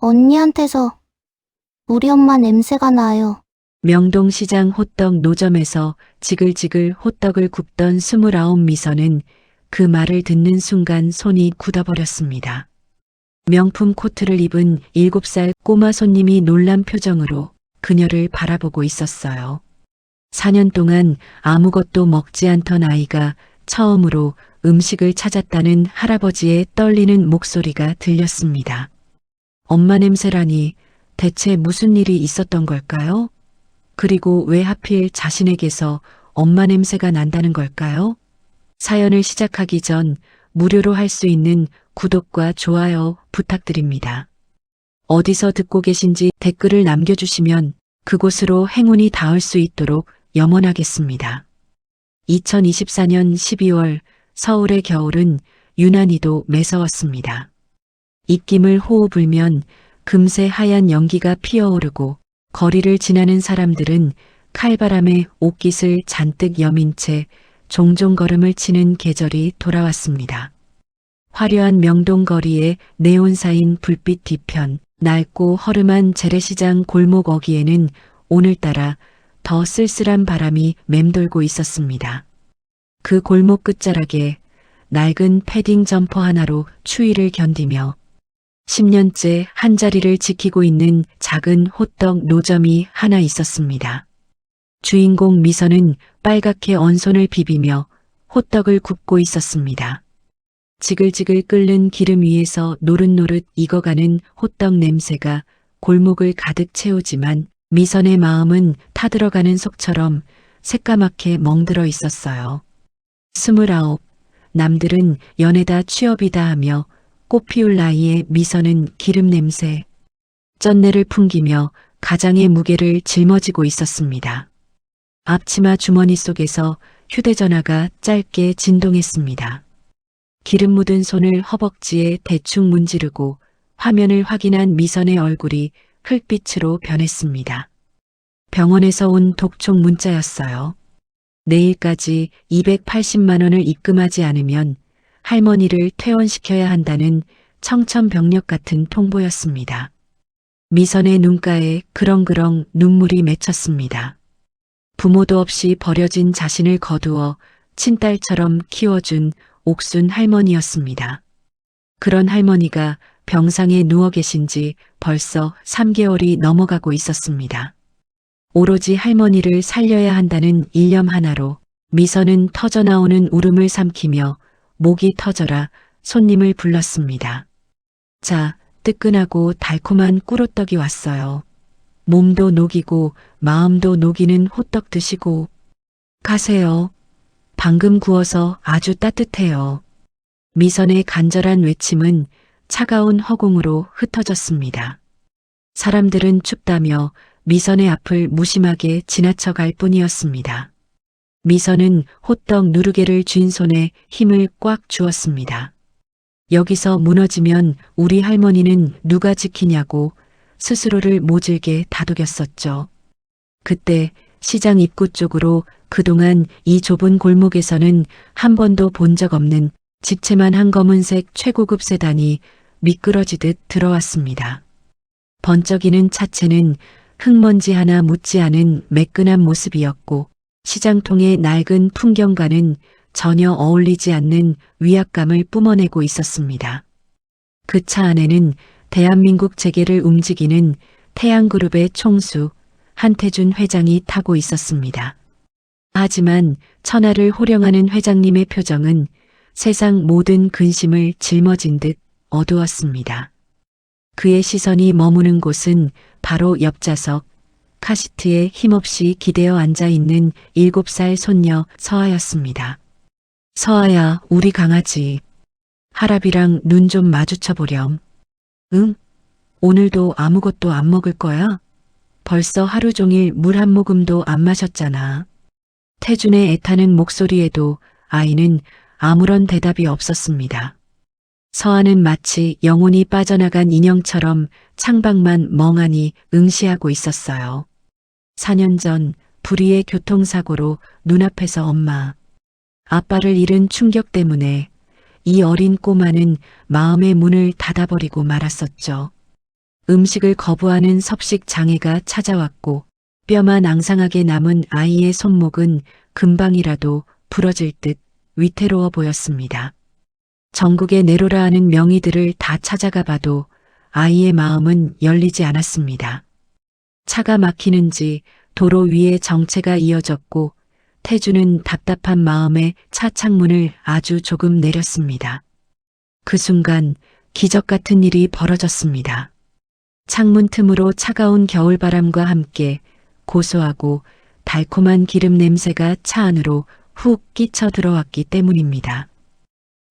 언니한테서 우리 엄마 냄새가 나요. 명동시장 호떡 노점에서 지글지글 호떡을 굽던 29 미선은 그 말을 듣는 순간 손이 굳어버렸습니다. 명품 코트를 입은 7살 꼬마 손님이 놀란 표정으로 그녀를 바라보고 있었어요. 4년 동안 아무것도 먹지 않던 아이가 처음으로 음식을 찾았다는 할아버지의 떨리는 목소리가 들렸습니다. 엄마 냄새라니 대체 무슨 일이 있었던 걸까요? 그리고 왜 하필 자신에게서 엄마 냄새가 난다는 걸까요? 사연을 시작하기 전 무료로 할 수 있는 구독과 좋아요 부탁드립니다. 어디서 듣고 계신지 댓글을 남겨주시면 그곳으로 행운이 닿을 수 있도록 염원하겠습니다. 2024년 12월 서울의 겨울은 유난히도 매서웠습니다. 입김을 호우 불면 금세 하얀 연기가 피어오르고 거리를 지나는 사람들은 칼바람에 옷깃을 잔뜩 여민 채 종종 걸음을 치는 계절이 돌아왔습니다. 화려한 명동거리의 네온사인 불빛 뒤편, 낡고 허름한 재래시장 골목 어귀에는 오늘따라 더 쓸쓸한 바람이 맴돌고 있었습니다. 그 골목 끝자락에 낡은 패딩 점퍼 하나로 추위를 견디며 10년째 한자리를 지키고 있는 작은 호떡 노점이 하나 있었습니다. 주인공 미선은 빨갛게 언손을 비비며 호떡을 굽고 있었습니다. 지글지글 끓는 기름 위에서 노릇노릇 익어가는 호떡 냄새가 골목을 가득 채우지만 미선의 마음은 타들어가는 속처럼 새까맣게 멍들어 있었어요. 29, 남들은 연애다 취업이다 하며 꽃 피울 나이에 미선은 기름 냄새, 쩐내를 풍기며 가장의 무게를 짊어지고 있었습니다. 앞치마 주머니 속에서 휴대전화가 짧게 진동했습니다. 기름 묻은 손을 허벅지에 대충 문지르고 화면을 확인한 미선의 얼굴이 흙빛으로 변했습니다. 병원에서 온 독촉 문자였어요. 내일까지 280만 원을 입금하지 않으면 할머니를 퇴원시켜야 한다는 청천벽력 같은 통보였습니다. 미선의 눈가에 그렁그렁 눈물이 맺혔습니다. 부모도 없이 버려진 자신을 거두어 친딸처럼 키워준 옥순 할머니였습니다. 그런 할머니가 병상에 누워 계신 지 벌써 3개월이 넘어가고 있었습니다. 오로지 할머니를 살려야 한다는 일념 하나로 미선은 터져나오는 울음을 삼키며 목이 터져라 손님을 불렀습니다. 자, 뜨끈하고 달콤한 꿀호떡이 왔어요. 몸도 녹이고 마음도 녹이는 호떡 드시고 가세요. 방금 구워서 아주 따뜻해요. 미선의 간절한 외침은 차가운 허공으로 흩어졌습니다. 사람들은 춥다며 미선의 앞을 무심하게 지나쳐갈 뿐이었습니다. 미선은 호떡 누르개를 쥔 손에 힘을 꽉 주었습니다. 여기서 무너지면 우리 할머니는 누가 지키냐고 스스로를 모질게 다독였었죠. 그때 시장 입구 쪽으로 그동안 이 좁은 골목에서는 한 번도 본 적 없는 집채만 한 검은색 최고급 세단이 미끄러지듯 들어왔습니다. 번쩍이는 차체는 흙먼지 하나 묻지 않은 매끈한 모습이었고 시장통의 낡은 풍경과는 전혀 어울리지 않는 위압감을 뿜어내고 있었습니다. 그 차 안에는 대한민국 재계를 움직이는 태양그룹의 총수 한태준 회장이 타고 있었습니다. 하지만 천하를 호령하는 회장님의 표정은 세상 모든 근심을 짊어진 듯 어두웠습니다. 그의 시선이 머무는 곳은 바로 옆좌석, 카시트에 힘없이 기대어 앉아있는 7살 손녀 서아였습니다. 서아야, 우리 강아지. 할아비랑 눈 좀 마주쳐 보렴. 응? 오늘도 아무것도 안 먹을 거야? 벌써 하루 종일 물 한 모금도 안 마셨잖아. 태준의 애타는 목소리에도 아이는 아무런 대답이 없었습니다. 서아는 마치 영혼이 빠져나간 인형처럼 창밖만 멍하니 응시하고 있었어요. 4년 전 불의의 교통사고로 눈앞에서 엄마, 아빠를 잃은 충격 때문에 이 어린 꼬마는 마음의 문을 닫아버리고 말았었죠. 음식을 거부하는 섭식 장애가 찾아왔고 뼈만 앙상하게 남은 아이의 손목은 금방이라도 부러질 듯 위태로워 보였습니다. 전국에 내로라 하는 명의들을 다 찾아가 봐도 아이의 마음은 열리지 않았습니다. 차가 막히는지 도로 위에 정체가 이어졌고 태주는 답답한 마음에 차 창문을 아주 조금 내렸습니다. 그 순간 기적 같은 일이 벌어졌습니다. 창문 틈으로 차가운 겨울바람과 함께 고소하고 달콤한 기름 냄새가 차 안으로 훅 끼쳐 들어왔기 때문입니다.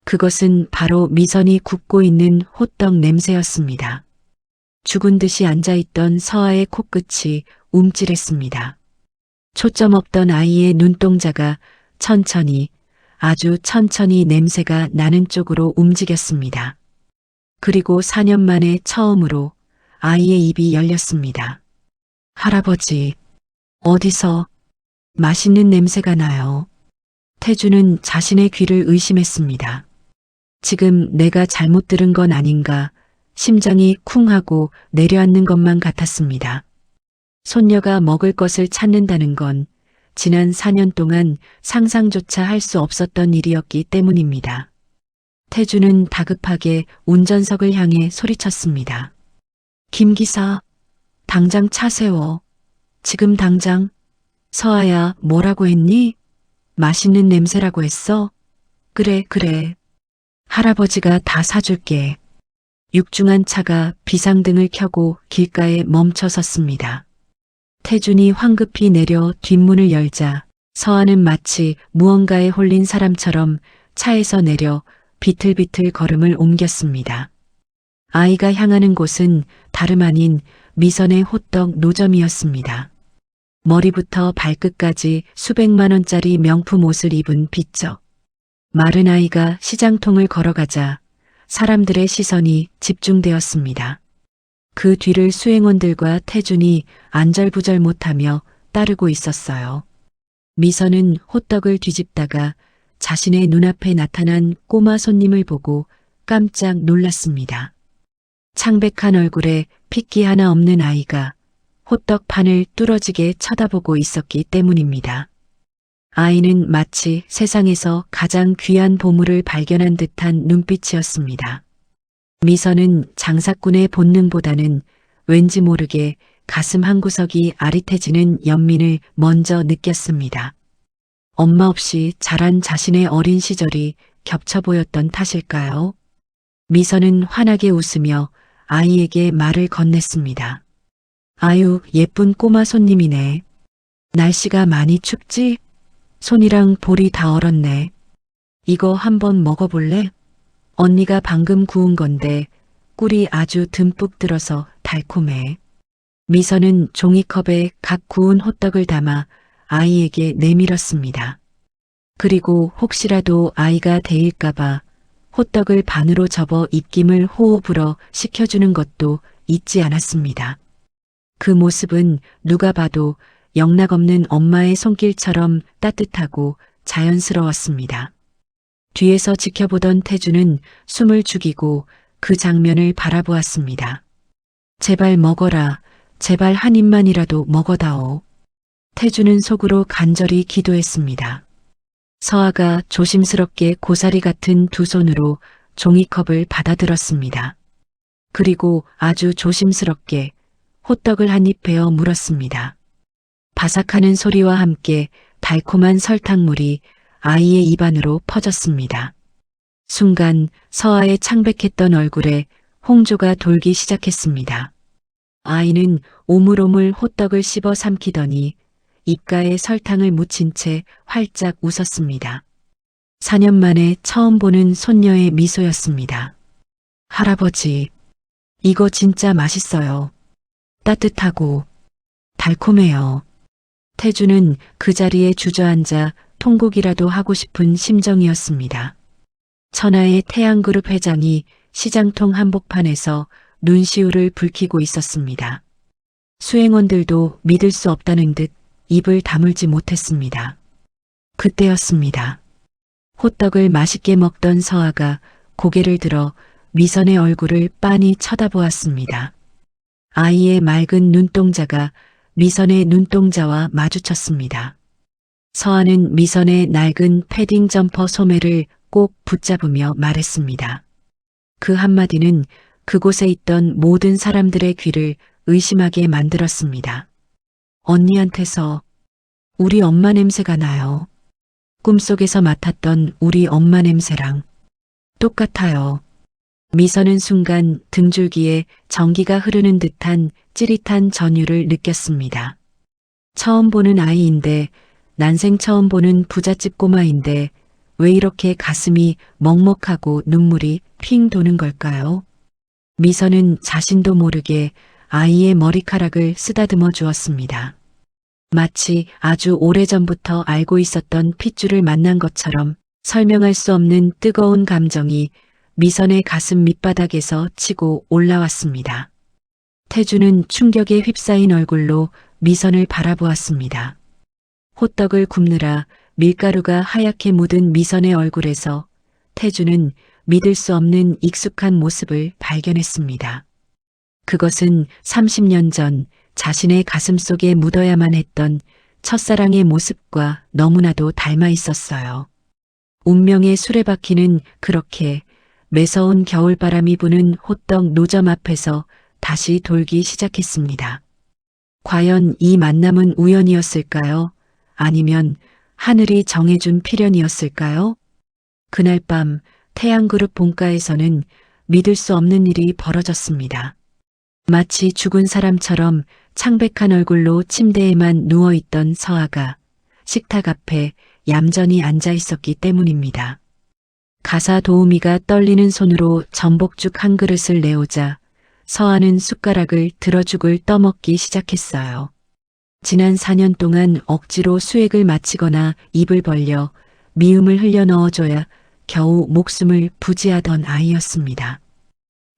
그것은 바로 미선이 굽고 있는 호떡 냄새였습니다. 죽은 듯이 앉아있던 서아의 코끝이 움찔했습니다. 초점 없던 아이의 눈동자가 천천히, 아주 천천히 냄새가 나는 쪽으로 움직였습니다. 그리고 4년 만에 처음으로 아이의 입이 열렸습니다. 할아버지, 어디서 맛있는 냄새가 나요. 태주는 자신의 귀를 의심했습니다. 지금 내가 잘못 들은 건 아닌가, 심장이 쿵 하고 내려앉는 것만 같았습니다. 손녀가 먹을 것을 찾는다는 건 지난 4년 동안 상상조차 할 수 없었던 일이었기 때문입니다. 태주는 다급하게 운전석을 향해 소리쳤습니다. 김 기사, 당장 차 세워. 지금 당장. 서아야, 뭐라고 했니? 맛있는 냄새라고 했어? 그래, 그래. 할아버지가 다 사줄게. 육중한 차가 비상등을 켜고 길가에 멈춰 섰습니다. 태준이 황급히 내려 뒷문을 열자 서아는 마치 무언가에 홀린 사람처럼 차에서 내려 비틀비틀 걸음을 옮겼습니다. 아이가 향하는 곳은 다름 아닌 미선의 호떡 노점이었습니다. 머리부터 발끝까지 수백만 원짜리 명품 옷을 입은 비쩍 마른 아이가 시장통을 걸어가자 사람들의 시선이 집중되었습니다. 그 뒤를 수행원들과 태준이 안절부절 못하며 따르고 있었어요. 미선은 호떡을 뒤집다가 자신의 눈앞에 나타난 꼬마 손님을 보고 깜짝 놀랐습니다. 창백한 얼굴에 핏기 하나 없는 아이가 호떡판을 뚫어지게 쳐다보고 있었기 때문입니다. 아이는 마치 세상에서 가장 귀한 보물을 발견한 듯한 눈빛이었습니다. 미선은 장사꾼의 본능보다는 왠지 모르게 가슴 한구석이 아릿해지는 연민을 먼저 느꼈습니다. 엄마 없이 자란 자신의 어린 시절이 겹쳐 보였던 탓일까요? 미선은 환하게 웃으며 아이에게 말을 건넸습니다. 아유, 예쁜 꼬마 손님이네. 날씨가 많이 춥지? 손이랑 볼이 다 얼었네. 이거 한번 먹어볼래? 언니가 방금 구운 건데 꿀이 아주 듬뿍 들어서 달콤해. 미선은 종이컵에 각 구운 호떡을 담아 아이에게 내밀었습니다. 그리고 혹시라도 아이가 데일까봐 호떡을 반으로 접어 입김을 호호 불어 식혀주는 것도 잊지 않았습니다. 그 모습은 누가 봐도 영락없는 엄마의 손길처럼 따뜻하고 자연스러웠습니다. 뒤에서 지켜보던 태주는 숨을 죽이고 그 장면을 바라보았습니다. 제발 먹어라. 제발 한 입만이라도 먹어다오. 태주는 속으로 간절히 기도했습니다. 서아가 조심스럽게 고사리 같은 두 손으로 종이컵을 받아들었습니다. 그리고 아주 조심스럽게 호떡을 한 입 베어 물었습니다. 바삭하는 소리와 함께 달콤한 설탕물이 아이의 입안으로 퍼졌습니다. 순간 서아의 창백했던 얼굴에 홍조가 돌기 시작했습니다. 아이는 오물오물 호떡을 씹어 삼키더니 입가에 설탕을 묻힌 채 활짝 웃었습니다. 4년 만에 처음 보는 손녀의 미소였습니다. 할아버지, 이거 진짜 맛있어요. 따뜻하고 달콤해요. 태주는 그 자리에 주저앉아 통곡이라도 하고 싶은 심정이었습니다. 천하의 태양그룹 회장이 시장통 한복판에서 눈시울을 붉히고 있었습니다. 수행원들도 믿을 수 없다는 듯 입을 다물지 못했습니다. 그때였습니다. 호떡을 맛있게 먹던 서아가 고개를 들어 미선의 얼굴을 빤히 쳐다보았습니다. 아이의 맑은 눈동자가 미선의 눈동자와 마주쳤습니다. 서아는 미선의 낡은 패딩 점퍼 소매를 꼭 붙잡으며 말했습니다. 그 한마디는 그곳에 있던 모든 사람들의 귀를 의심하게 만들었습니다. 언니한테서 우리 엄마 냄새가 나요. 꿈속에서 맡았던 우리 엄마 냄새랑 똑같아요. 미선은 순간 등줄기에 전기가 흐르는 듯한 찌릿한 전율을 느꼈습니다. 처음 보는 아이인데, 난생 처음 보는 부잣집 꼬마인데 왜 이렇게 가슴이 먹먹하고 눈물이 핑 도는 걸까요? 미선은 자신도 모르게 아이의 머리카락을 쓰다듬어 주었습니다. 마치 아주 오래전부터 알고 있었던 핏줄을 만난 것처럼 설명할 수 없는 뜨거운 감정이 미선의 가슴 밑바닥에서 치고 올라왔습니다. 태주는 충격에 휩싸인 얼굴로 미선을 바라보았습니다. 호떡을 굽느라 밀가루가 하얗게 묻은 미선의 얼굴에서 태주는 믿을 수 없는 익숙한 모습을 발견했습니다. 그것은 30년 전 자신의 가슴 속에 묻어야만 했던 첫사랑의 모습과 너무나도 닮아 있었어요. 운명의 수레바퀴는 그렇게 매서운 겨울바람이 부는 호떡 노점 앞에서 다시 돌기 시작했습니다. 과연 이 만남은 우연이었을까요? 아니면 하늘이 정해준 필연이었을까요? 그날 밤 태양그룹 본가에서는 믿을 수 없는 일이 벌어졌습니다. 마치 죽은 사람처럼 창백한 얼굴로 침대에만 누워있던 서아가 식탁 앞에 얌전히 앉아 있었기 때문입니다. 가사 도우미가 떨리는 손으로 전복죽 한 그릇을 내오자 서아는 숟가락을 들어죽을 떠먹기 시작했어요. 지난 4년 동안 억지로 수액을 마치거나 입을 벌려 미음을 흘려 넣어줘야 겨우 목숨을 부지하던 아이였습니다.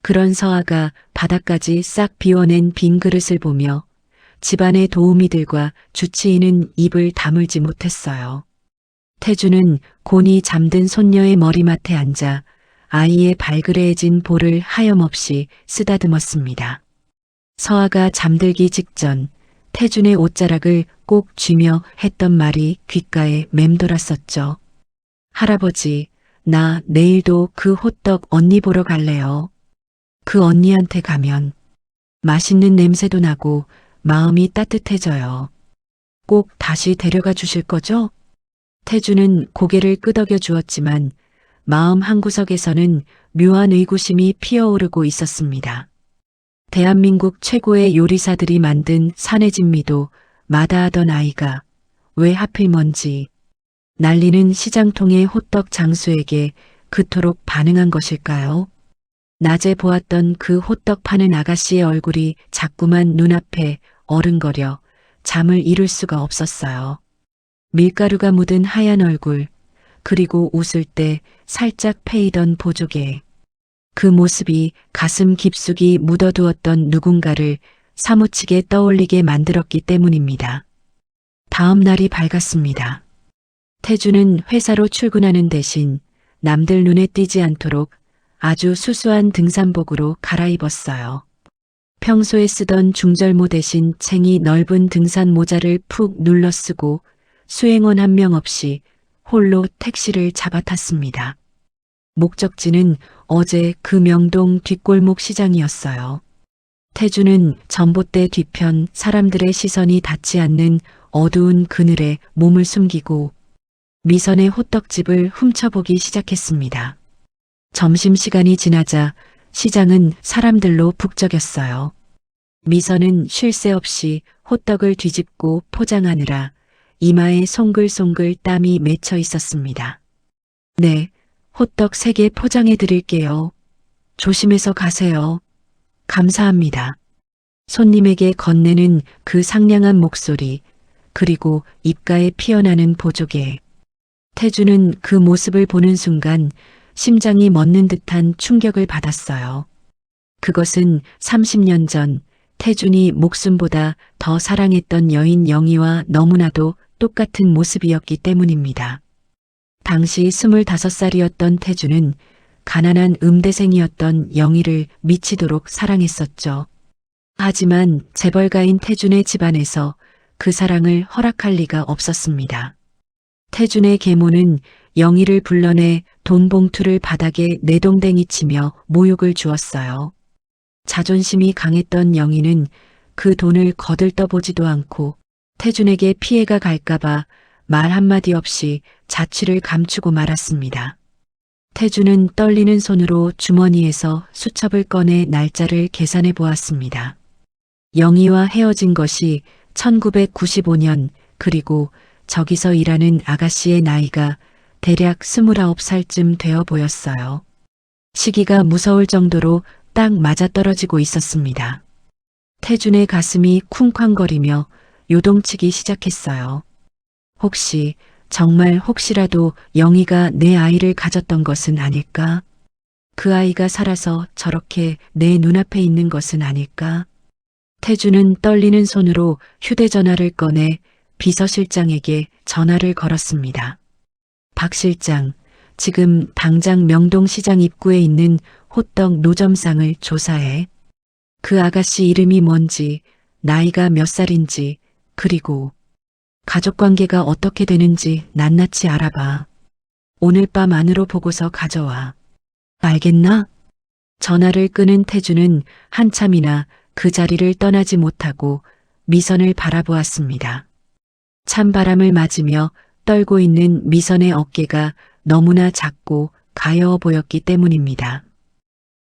그런 서아가 바닥까지 싹 비워낸 빈 그릇을 보며 집안의 도우미들과 주치의는 입을 다물지 못했어요. 태주는 곤히 잠든 손녀의 머리맡에 앉아 아이의 발그레해진 볼을 하염없이 쓰다듬었습니다. 서아가 잠들기 직전 태준의 옷자락을 꼭 쥐며 했던 말이 귓가에 맴돌았었죠. 할아버지, 나 내일도 그 호떡 언니 보러 갈래요. 그 언니한테 가면 맛있는 냄새도 나고 마음이 따뜻해져요. 꼭 다시 데려가 주실 거죠? 태주는 고개를 끄덕여 주었지만 마음 한구석에서는 묘한 의구심이 피어오르고 있었습니다. 대한민국 최고의 요리사들이 만든 산해진미도 마다하던 아이가 왜 하필 뭔지 날리는 시장통의 호떡 장수에게 그토록 반응한 것일까요? 낮에 보았던 그 호떡 파는 아가씨의 얼굴이 자꾸만 눈앞에 어른거려 잠을 이룰 수가 없었어요. 밀가루가 묻은 하얀 얼굴, 그리고 웃을 때 살짝 패이던 보조개. 그 모습이 가슴 깊숙이 묻어두었던 누군가를 사무치게 떠올리게 만들었기 때문입니다. 다음 날이 밝았습니다. 태주는 회사로 출근하는 대신 남들 눈에 띄지 않도록 아주 수수한 등산복으로 갈아입었어요. 평소에 쓰던 중절모 대신 챙이 넓은 등산 모자를 푹 눌러 쓰고 수행원 한 명 없이 홀로 택시를 잡아탔습니다. 목적지는 어제 그 명동 뒷골목 시장이었어요. 태주는 전봇대 뒤편 사람들의 시선이 닿지 않는 어두운 그늘에 몸을 숨기고 미선의 호떡집을 훔쳐보기 시작했습니다. 점심시간이 지나자 시장은 사람들로 북적였어요. 미선은 쉴 새 없이 호떡을 뒤집고 포장하느라 이마에 송글송글 땀이 맺혀 있었습니다. 네, 호떡 3개 포장해 드릴게요. 조심해서 가세요. 감사합니다. 손님에게 건네는 그 상냥한 목소리, 그리고 입가에 피어나는 보조개. 태주는 그 모습을 보는 순간 심장이 멎는 듯한 충격을 받았어요. 그것은 30년 전 태준이 목숨보다 더 사랑했던 여인 영희와 너무나도 똑같은 모습이었기 때문입니다. 당시 25살이었던 태주는 가난한 음대생이었던 영희를 미치도록 사랑했었죠. 하지만 재벌가인 태준의 집안에서 그 사랑을 허락할 리가 없었습니다. 태준의 계모는 영희를 불러내 돈 봉투를 바닥에 내동댕이 치며 모욕을 주었어요. 자존심이 강했던 영희는 그 돈을 거들떠보지도 않고 태준에게 피해가 갈까봐 말 한마디 없이 자취를 감추고 말았습니다. 태준은 떨리는 손으로 주머니에서 수첩을 꺼내 날짜를 계산해 보았습니다. 영희와 헤어진 것이 1995년, 그리고 저기서 일하는 아가씨의 나이가 대략 29살쯤 되어 보였어요. 시기가 무서울 정도로 딱 맞아떨어지고 있었습니다. 태준의 가슴이 쿵쾅거리며 요동치기 시작했어요. 혹시, 정말 혹시라도 영희가 내 아이를 가졌던 것은 아닐까? 그 아이가 살아서 저렇게 내 눈앞에 있는 것은 아닐까? 태준은 떨리는 손으로 휴대전화를 꺼내 비서실장에게 전화를 걸었습니다. 박 실장, 지금 당장 명동시장 입구에 있는 호떡 노점상을 조사해. 그 아가씨 이름이 뭔지, 나이가 몇 살인지, 그리고 가족관계가 어떻게 되는지 낱낱이 알아봐. 오늘 밤 안으로 보고서 가져와. 알겠나? 전화를 끊은 태준은 한참이나 그 자리를 떠나지 못하고 미선을 바라보았습니다. 찬바람을 맞으며 떨고 있는 미선의 어깨가 너무나 작고 가여워 보였기 때문입니다.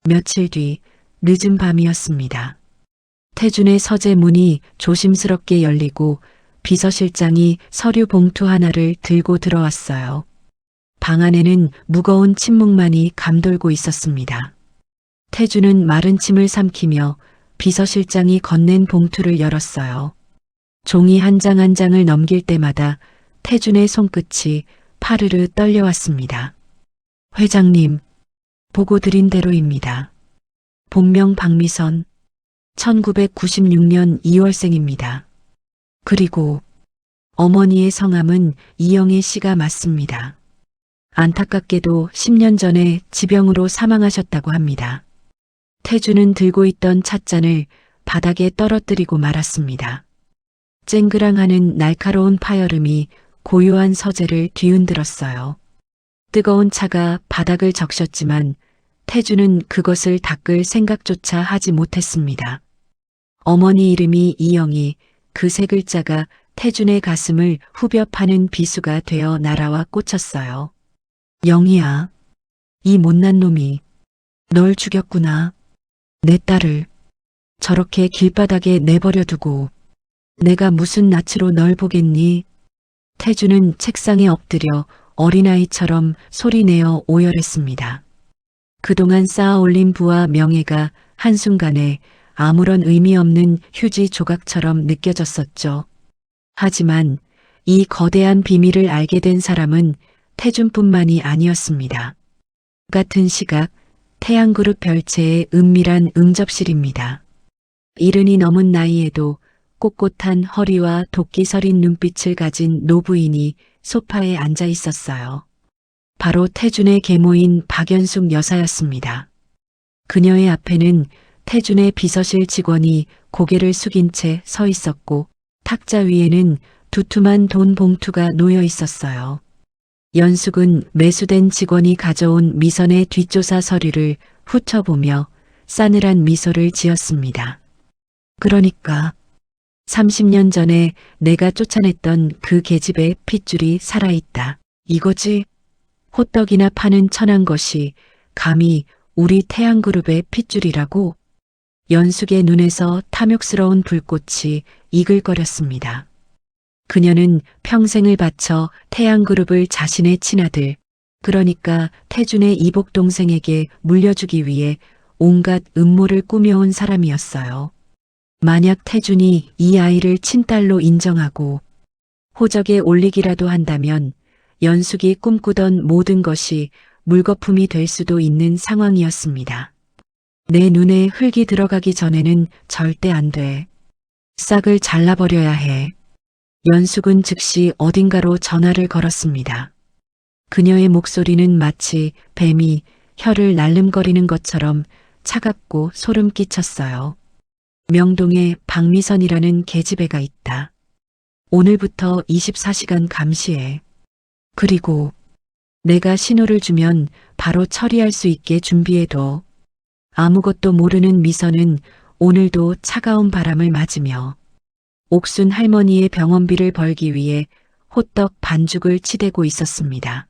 며칠 뒤 늦은 밤이었습니다. 태준의 서재 문이 조심스럽게 열리고 비서실장이 서류 봉투 하나를 들고 들어왔어요. 방 안에는 무거운 침묵만이 감돌고 있었습니다. 태준은 마른 침을 삼키며 비서실장이 건넨 봉투를 열었어요. 종이 한 장 한 장을 넘길 때마다 태준의 손끝이 파르르 떨려왔습니다. 회장님, 보고 드린 대로입니다. 본명 박미선, 1996년 2월생입니다. 그리고 어머니의 성함은 이영애 씨가 맞습니다. 안타깝게도 10년 전에 지병으로 사망하셨다고 합니다. 태준은 들고 있던 찻잔을 바닥에 떨어뜨리고 말았습니다. 쨍그랑하는 날카로운 파열음이 고요한 서재를 뒤흔들었어요. 뜨거운 차가 바닥을 적셨지만 태준은 그것을 닦을 생각조차 하지 못했습니다. 어머니 이름이 이영희, 그 세 글자가 태준의 가슴을 후벼 파는 비수가 되어 날아와 꽂혔어요. 영희야, 이 못난 놈이 널 죽였구나. 내 딸을 저렇게 길바닥에 내버려 두고 내가 무슨 낯으로 널 보겠니? 태준은 책상에 엎드려 어린아이처럼 소리내어 오열했습니다. 그동안 쌓아올린 부와 명예가 한순간에 아무런 의미 없는 휴지 조각처럼 느껴졌었죠. 하지만 이 거대한 비밀을 알게 된 사람은 태준뿐만이 아니었습니다. 같은 시각 태양그룹 별채의 은밀한 응접실입니다. 70이 넘은 나이에도 꼿꼿한 허리와 도끼 서린 눈빛을 가진 노부인이 소파에 앉아 있었어요. 바로 태준의 계모인 박연숙 여사였습니다. 그녀의 앞에는 태준의 비서실 직원이 고개를 숙인 채 서 있었고 탁자 위에는 두툼한 돈 봉투가 놓여 있었어요. 연숙은 매수된 직원이 가져온 미선의 뒷조사 서류를 훑어보며 싸늘한 미소를 지었습니다. 그러니까 30년 전에 내가 쫓아냈던 그 계집의 핏줄이 살아있다. 이거지? 호떡이나 파는 천한 것이 감히 우리 태양그룹의 핏줄이라고? 연숙의 눈에서 탐욕스러운 불꽃이 이글거렸습니다. 그녀는 평생을 바쳐 태양그룹을 자신의 친아들, 그러니까 태준의 이복 동생에게 물려주기 위해 온갖 음모를 꾸며온 사람이었어요. 만약 태준이 이 아이를 친딸로 인정하고 호적에 올리기라도 한다면 연숙이 꿈꾸던 모든 것이 물거품이 될 수도 있는 상황이었습니다. 내 눈에 흙이 들어가기 전에는 절대 안 돼. 싹을 잘라버려야 해. 연숙은 즉시 어딘가로 전화를 걸었습니다. 그녀의 목소리는 마치 뱀이 혀를 날름거리는 것처럼 차갑고 소름 끼쳤어요. 명동에 박미선이라는 계집애가 있다. 오늘부터 24시간 감시해. 그리고 내가 신호를 주면 바로 처리할 수 있게 준비해둬. 아무것도 모르는 미선은 오늘도 차가운 바람을 맞으며 옥순 할머니의 병원비를 벌기 위해 호떡 반죽을 치대고 있었습니다.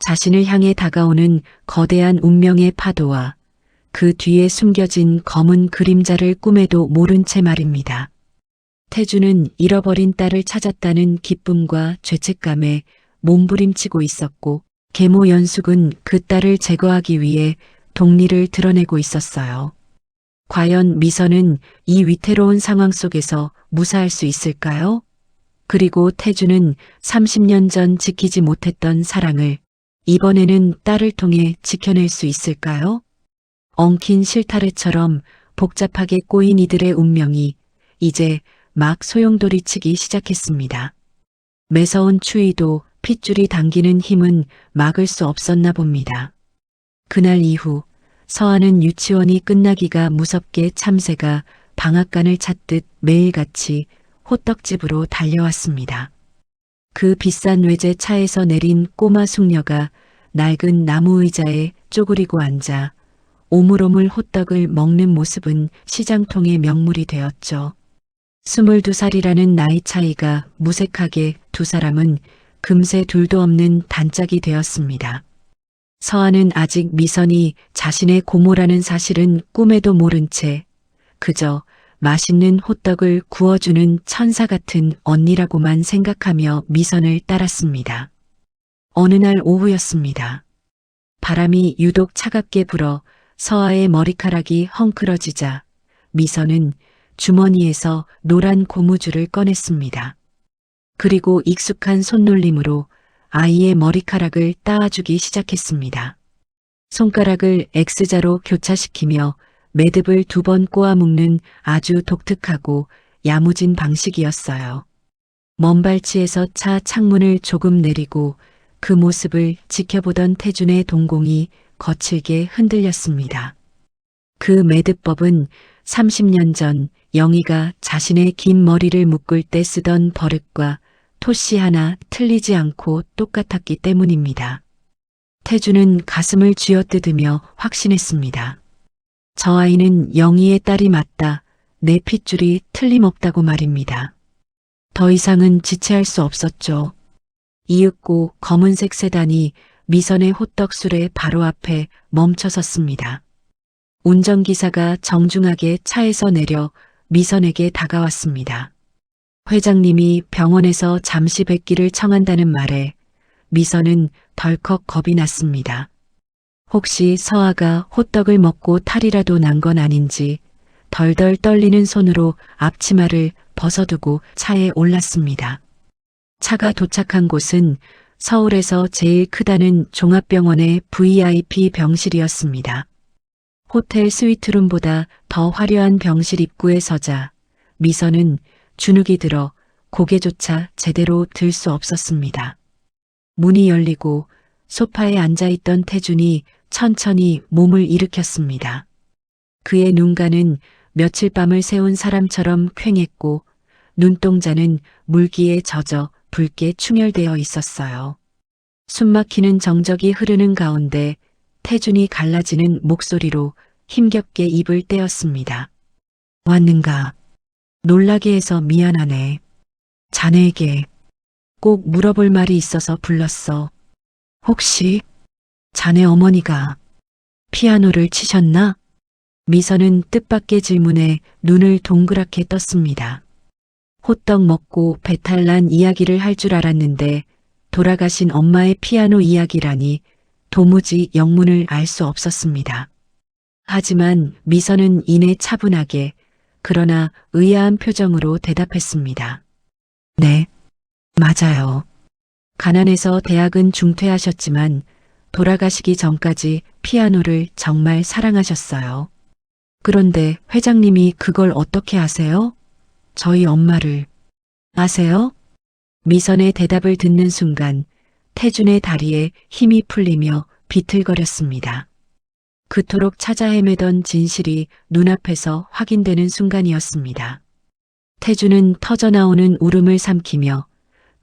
자신을 향해 다가오는 거대한 운명의 파도와 그 뒤에 숨겨진 검은 그림자를 꿈에도 모른 채 말입니다. 태주는 잃어버린 딸을 찾았다는 기쁨과 죄책감에 몸부림치고 있었고 계모 연숙은 그 딸을 제거하기 위해 동리를 드러내고 있었어요. 과연 미선은 이 위태로운 상황 속에서 무사할 수 있을까요? 그리고 태주는 30년 전 지키지 못했던 사랑을 이번에는 딸을 통해 지켜낼 수 있을까요? 엉킨 실타래처럼 복잡하게 꼬인 이들의 운명이 이제 막 소용돌이치기 시작했습니다. 매서운 추위도 핏줄이 당기는 힘은 막을 수 없었나 봅니다. 그날 이후 서하는 유치원이 끝나기가 무섭게 참새가 방앗간을 찾듯 매일같이 호떡집으로 달려왔습니다. 그 비싼 외제차에서 내린 꼬마 숙녀가 낡은 나무 의자에 쪼그리고 앉아 오물오물 호떡을 먹는 모습은 시장통의 명물이 되었죠. 22살이라는 나이 차이가 무색하게 두 사람은 금세 둘도 없는 단짝이 되었습니다. 서하는 아직 미선이 자신의 고모라는 사실은 꿈에도 모른 채 그저 맛있는 호떡을 구워주는 천사 같은 언니라고만 생각하며 미선을 따랐습니다. 어느 날 오후였습니다. 바람이 유독 차갑게 불어 서하의 머리카락이 헝클어지자 미선은 주머니에서 노란 고무줄을 꺼냈습니다. 그리고 익숙한 손놀림으로 아이의 머리카락을 따아주기 시작했습니다. 손가락을 X자로 교차시키며 매듭을 2번 꼬아 묶는 아주 독특하고 야무진 방식이었어요. 먼 발치에서 차 창문을 조금 내리고 그 모습을 지켜보던 태준의 동공이 거칠게 흔들렸습니다. 그 매듭법은 30년 전 영희가 자신의 긴 머리를 묶을 때 쓰던 버릇과 토씨 하나 틀리지 않고 똑같았기 때문입니다. 태주는 가슴을 쥐어뜯으며 확신했습니다. 저 아이는 영희의 딸이 맞다. 내 핏줄이 틀림없다고 말입니다. 더 이상은 지체할 수 없었죠. 이윽고 검은색 세단이 미선의 호떡술의 바로 앞에 멈춰섰습니다. 운전기사가 정중하게 차에서 내려 미선에게 다가왔습니다. 회장님이 병원에서 잠시 뵙기를 청한다는 말에 미선은 덜컥 겁이 났습니다. 혹시 서아가 호떡을 먹고 탈이라도 난 건 아닌지 덜덜 떨리는 손으로 앞치마를 벗어두고 차에 올랐습니다. 차가 도착한 곳은 서울에서 제일 크다는 종합병원의 VIP 병실이었습니다. 호텔 스위트룸보다 더 화려한 병실 입구에 서자 미선은 주눅이 들어 고개조차 제대로 들 수 없었습니다. 문이 열리고 소파에 앉아있던 태준이 천천히 몸을 일으켰습니다. 그의 눈가는 며칠 밤을 새운 사람처럼 퀭했고 눈동자는 물기에 젖어 붉게 충혈되어 있었어요. 숨막히는 정적이 흐르는 가운데 태준이 갈라지는 목소리로 힘겹게 입을 떼었습니다. 왔는가? 놀라게 해서 미안하네. 자네에게 꼭 물어볼 말이 있어서 불렀어. 혹시 자네 어머니가 피아노를 치셨나? 미선은 뜻밖의 질문에 눈을 동그랗게 떴습니다. 호떡 먹고 배탈 난 이야기를 할 줄 알았는데 돌아가신 엄마의 피아노 이야기라니 도무지 영문을 알 수 없었습니다. 하지만 미선은 이내 차분하게 그러나 의아한 표정으로 대답했습니다. 네, 맞아요. 가난해서 대학은 중퇴하셨지만 돌아가시기 전까지 피아노를 정말 사랑하셨어요. 그런데 회장님이 그걸 어떻게 아세요? 저희 엄마를 아세요? 미선의 대답을 듣는 순간 태준의 다리에 힘이 풀리며 비틀거렸습니다. 그토록 찾아 헤매던 진실이 눈앞에서 확인되는 순간이었습니다. 태주는 터져나오는 울음을 삼키며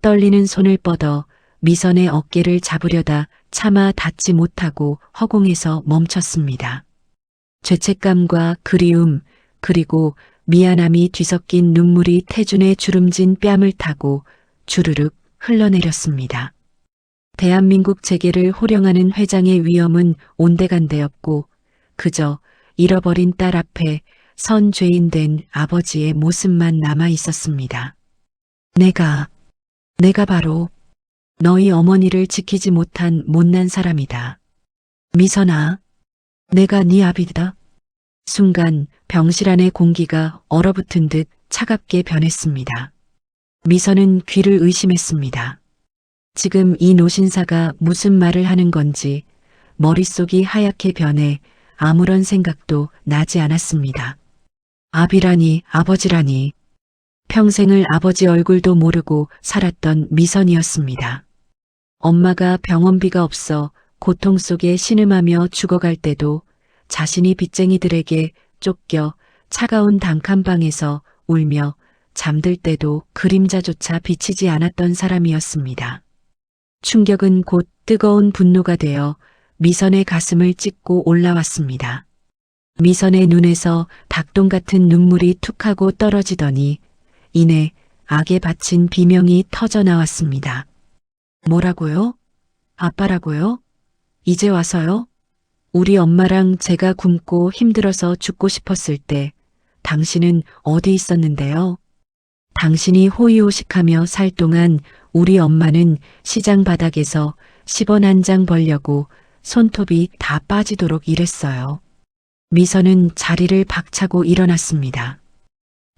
떨리는 손을 뻗어 미선의 어깨를 잡으려다 차마 닿지 못하고 허공에서 멈췄습니다. 죄책감과 그리움 그리고 미안함이 뒤섞인 눈물이 태준의 주름진 뺨을 타고 주르륵 흘러내렸습니다. 대한민국 재계를 호령하는 회장의 위엄은 온데간데였고 그저 잃어버린 딸 앞에 선 죄인 된 아버지의 모습만 남아 있었습니다. 내가 바로 너희 어머니를 지키지 못한 못난 사람이다. 미선아, 내가 네 아비다. 순간 병실 안의 공기가 얼어붙은 듯 차갑게 변했습니다. 미선은 귀를 의심했습니다. 지금 이 노신사가 무슨 말을 하는 건지 머릿속이 하얗게 변해 아무런 생각도 나지 않았습니다. 아비라니 아버지라니 평생을 아버지 얼굴도 모르고 살았던 미선이었습니다. 엄마가 병원비가 없어 고통 속에 신음하며 죽어갈 때도 자신이 빚쟁이들에게 쫓겨 차가운 단칸방에서 울며 잠들 때도 그림자조차 비치지 않았던 사람이었습니다. 충격은 곧 뜨거운 분노가 되어 미선의 가슴을 찢고 올라왔습니다. 미선의 눈에서 닭똥 같은 눈물이 툭하고 떨어지더니 이내 악에 바친 비명이 터져 나왔습니다. 뭐라고요? 아빠라고요? 이제 와서요? 우리 엄마랑 제가 굶고 힘들어서 죽고 싶었을 때 당신은 어디 있었는데요? 당신이 호의호식하며 살 동안 우리 엄마는 시장 바닥에서 10원 한 장 벌려고 손톱이 다 빠지도록 일했어요. 미선은 자리를 박차고 일어났습니다.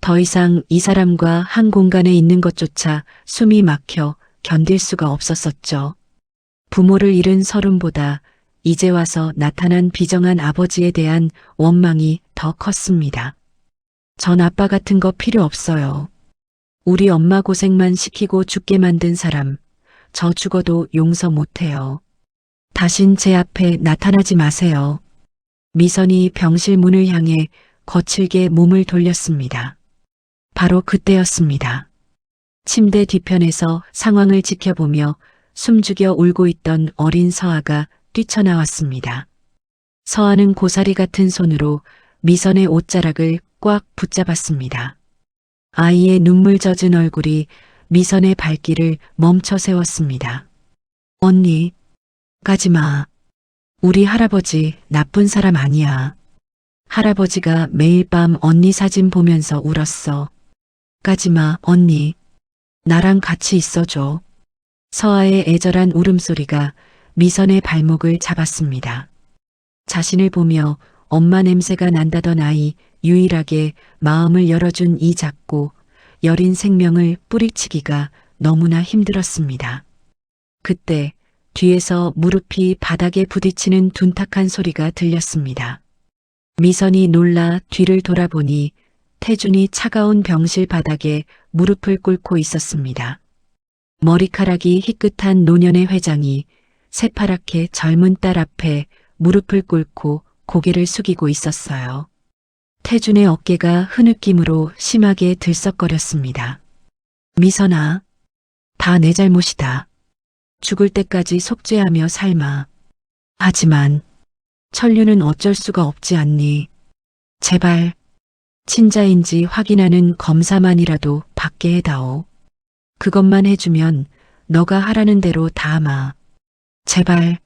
더 이상 이 사람과 한 공간에 있는 것조차 숨이 막혀 견딜 수가 없었었죠. 부모를 잃은 서름보다 이제 와서 나타난 비정한 아버지에 대한 원망이 더 컸습니다. 전 아빠 같은 거 필요 없어요. 우리 엄마 고생만 시키고 죽게 만든 사람, 저 죽어도 용서 못해요. 다신 제 앞에 나타나지 마세요. 미선이 병실 문을 향해 거칠게 몸을 돌렸습니다. 바로 그때였습니다. 침대 뒤편에서 상황을 지켜보며 숨죽여 울고 있던 어린 서아가 뛰쳐나왔습니다. 서아는 고사리 같은 손으로 미선의 옷자락을 꽉 붙잡았습니다. 아이의 눈물 젖은 얼굴이 미선의 발길을 멈춰 세웠습니다. 언니, 가지마. 우리 할아버지 나쁜 사람 아니야. 할아버지가 매일 밤 언니 사진 보면서 울었어. 가지마, 언니. 나랑 같이 있어줘. 서아의 애절한 울음소리가 미선의 발목을 잡았습니다. 자신을 보며 엄마 냄새가 난다던 아이 유일하게 마음을 열어준 이 작고 여린 생명을 뿌리치기가 너무나 힘들었습니다. 그때 뒤에서 무릎이 바닥에 부딪히는 둔탁한 소리가 들렸습니다. 미선이 놀라 뒤를 돌아보니 태준이 차가운 병실 바닥에 무릎을 꿇고 있었습니다. 머리카락이 희끗한 노년의 회장이 새파랗게 젊은 딸 앞에 무릎을 꿇고 고개를 숙이고 있었어요. 태준의 어깨가 흐느낌으로 심하게 들썩거렸습니다. 미선아, 다 내 잘못이다. 죽을 때까지 속죄하며 삶아. 하지만 천류는 어쩔 수가 없지 않니? 제발 친자인지 확인하는 검사만이라도 받게 해다오. 그것만 해주면 너가 하라는 대로 다 하마. 제발.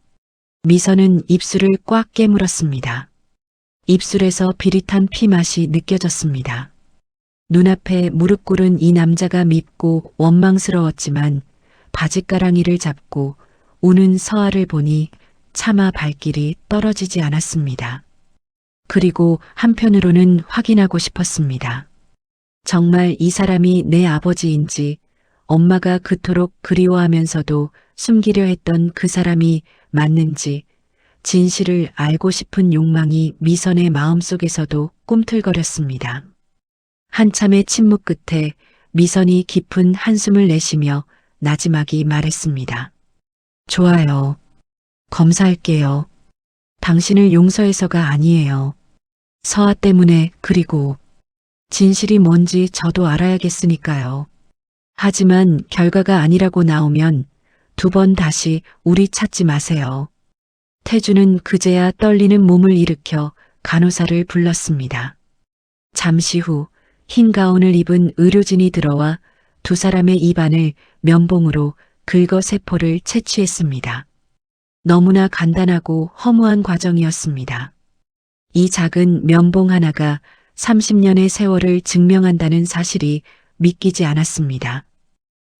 미선은 입술을 꽉 깨물었습니다. 입술에서 비릿한 피맛이 느껴졌습니다. 눈앞에 무릎 꿇은 이 남자가 밉고 원망스러웠지만 바짓가랑이를 잡고 우는 서아를 보니 차마 발길이 떨어지지 않았습니다. 그리고 한편으로는 확인하고 싶었습니다. 정말 이 사람이 내 아버지인지 엄마가 그토록 그리워하면서도 숨기려 했던 그 사람이 맞는지 진실을 알고 싶은 욕망이 미선의 마음속에서도 꿈틀거렸습니다. 한참의 침묵 끝에 미선이 깊은 한숨을 내쉬며 나지막이 말했습니다. 좋아요. 검사할게요. 당신을 용서해서가 아니에요. 서아 때문에 그리고 진실이 뭔지 저도 알아야겠으니까요. 하지만 결과가 아니라고 나오면 두 번 다시 우리 찾지 마세요. 태주는 그제야 떨리는 몸을 일으켜 간호사를 불렀습니다. 잠시 후 흰 가운을 입은 의료진이 들어와 두 사람의 입안을 면봉으로 긁어 세포를 채취했습니다. 너무나 간단하고 허무한 과정이었습니다. 이 작은 면봉 하나가 30년의 세월을 증명한다는 사실이 믿기지 않았습니다.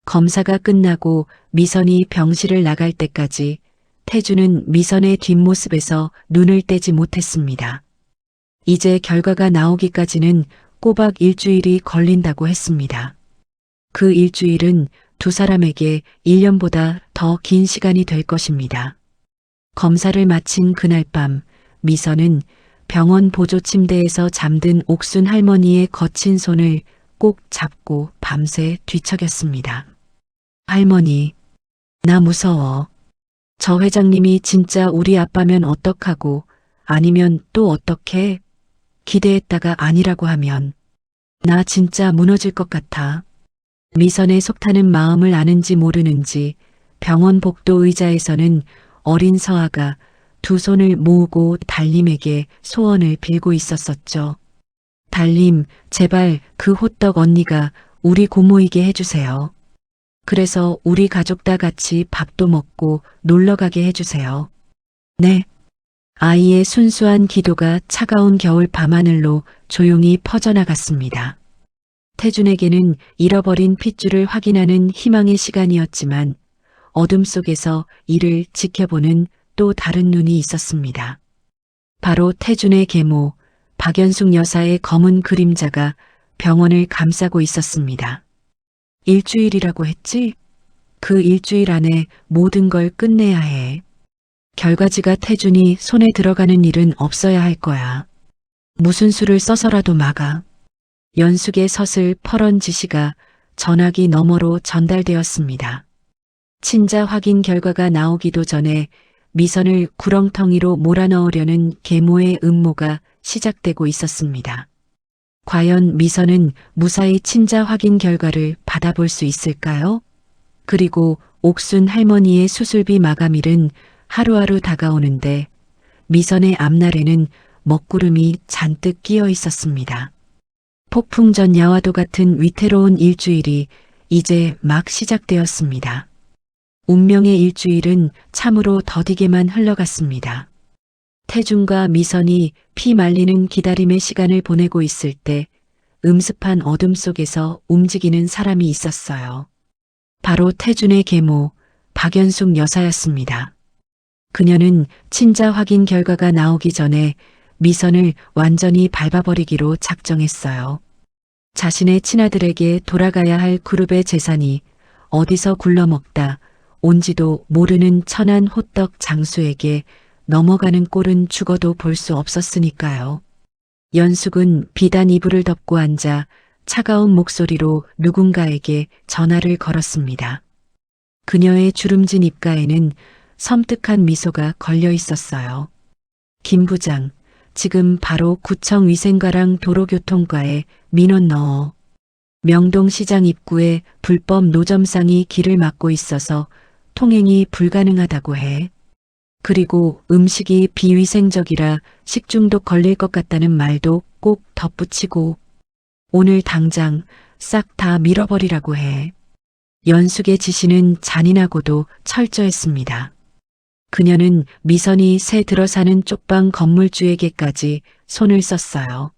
검사가 끝나고 미선이 병실을 나갈 때까지 태주는 미선의 뒷모습에서 눈을 떼지 못했습니다. 이제 결과가 나오기까지는 꼬박 일주일이 걸린다고 했습니다. 그 일주일은 두 사람에게 1년보다 더 긴 시간이 될 것입니다. 검사를 마친 그날 밤 미선은 병원 보조 침대에서 잠든 옥순 할머니의 거친 손을 꼭 잡고 밤새 뒤척였습니다. 할머니, 나 무서워. 저 회장님이 진짜 우리 아빠면 어떡하고 아니면 또 어떡해? 기대했다가 아니라고 하면 나 진짜 무너질 것 같아. 미선의 속타는 마음을 아는지 모르는지 병원 복도 의자에서는 어린 서아가 두 손을 모으고 달림에게 소원을 빌고 있었었죠. 달림, 제발 그 호떡 언니가 우리 고모이게 해주세요. 그래서 우리 가족 다 같이 밥도 먹고 놀러 가게 해주세요. 네. 아이의 순수한 기도가 차가운 겨울 밤하늘로 조용히 퍼져나갔습니다. 태준에게는 잃어버린 핏줄을 확인하는 희망의 시간이었지만 어둠 속에서 이를 지켜보는 또 다른 눈이 있었습니다. 바로 태준의 계모, 박연숙 여사의 검은 그림자가 병원을 감싸고 있었습니다. 일주일이라고 했지? 그 일주일 안에 모든 걸 끝내야 해. 결과지가 태준이 손에 들어가는 일은 없어야 할 거야. 무슨 수를 써서라도 막아. 연숙의 서슬 퍼런 지시가 전화기 너머로 전달되었습니다. 친자 확인 결과가 나오기도 전에 미선을 구렁텅이로 몰아넣으려는 계모의 음모가 시작되고 있었습니다. 과연 미선은 무사히 친자 확인 결과를 받아볼 수 있을까요? 그리고 옥순 할머니의 수술비 마감일은 하루하루 다가오는데 미선의 앞날에는 먹구름이 잔뜩 끼어 있었습니다. 폭풍 전 야와도 같은 위태로운 일주일이 이제 막 시작되었습니다. 운명의 일주일은 참으로 더디게만 흘러갔습니다. 태준과 미선이 피 말리는 기다림의 시간을 보내고 있을 때 음습한 어둠 속에서 움직이는 사람이 있었어요. 바로 태준의 계모, 박연숙 여사였습니다. 그녀는 친자 확인 결과가 나오기 전에 미선을 완전히 밟아버리기로 작정했어요. 자신의 친아들에게 돌아가야 할 그룹의 재산이 어디서 굴러먹다 온지도 모르는 천안 호떡 장수에게 넘어가는 꼴은 죽어도 볼 수 없었으니까요. 연숙은 비단 이불을 덮고 앉아 차가운 목소리로 누군가에게 전화를 걸었습니다. 그녀의 주름진 입가에는 섬뜩한 미소가 걸려 있었어요. 김 부장, 지금 바로 구청 위생과랑 도로교통과에 민원 넣어. 명동시장 입구에 불법 노점상이 길을 막고 있어서 통행이 불가능하다고 해. 그리고 음식이 비위생적이라 식중독 걸릴 것 같다는 말도 꼭 덧붙이고 오늘 당장 싹 다 밀어버리라고 해. 연숙의 지시는 잔인하고도 철저했습니다. 그녀는 미선이 새 들어 사는 쪽방 건물주에게까지 손을 썼어요.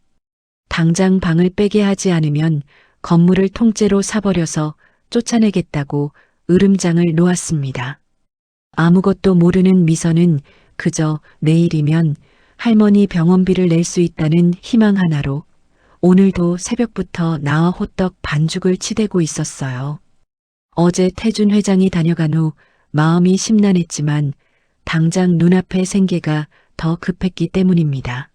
당장 방을 빼게 하지 않으면 건물을 통째로 사버려서 쫓아내겠다고 으름장을 놓았습니다. 아무것도 모르는 미선은 그저 내일이면 할머니 병원비를 낼 수 있다는 희망 하나로 오늘도 새벽부터 나와 호떡 반죽을 치대고 있었어요. 어제 태준 회장이 다녀간 후 마음이 심란했지만 당장 눈앞의 생계가 더 급했기 때문입니다.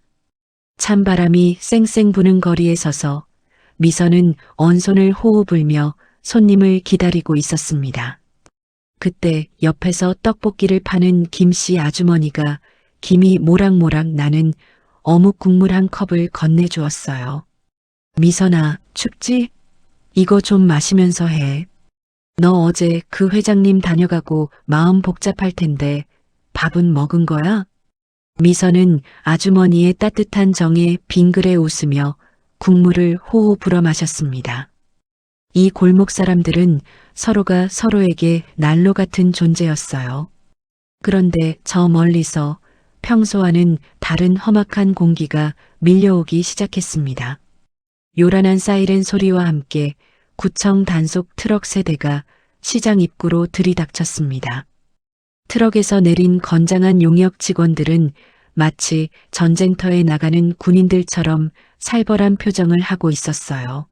찬바람이 쌩쌩 부는 거리에 서서 미선은 언손을 호호 불며 손님을 기다리고 있었습니다. 그때 옆에서 떡볶이를 파는 김씨 아주머니가 김이 모락모락 나는 어묵 국물 한 컵을 건네주었어요. 미선아, 춥지? 이거 좀 마시면서 해. 너 어제 그 회장님 다녀가고 마음 복잡할 텐데 밥은 먹은 거야? 미선은 아주머니의 따뜻한 정에 빙그레 웃으며 국물을 호호 불어 마셨습니다. 이 골목 사람들은 서로가 서로에게 난로 같은 존재였어요. 그런데 저 멀리서 평소와는 다른 험악한 공기가 밀려오기 시작했습니다. 요란한 사이렌 소리와 함께 구청 단속 트럭 세대가 시장 입구로 들이닥쳤습니다. 트럭에서 내린 건장한 용역 직원들은 마치 전쟁터에 나가는 군인들처럼 살벌한 표정을 하고 있었어요.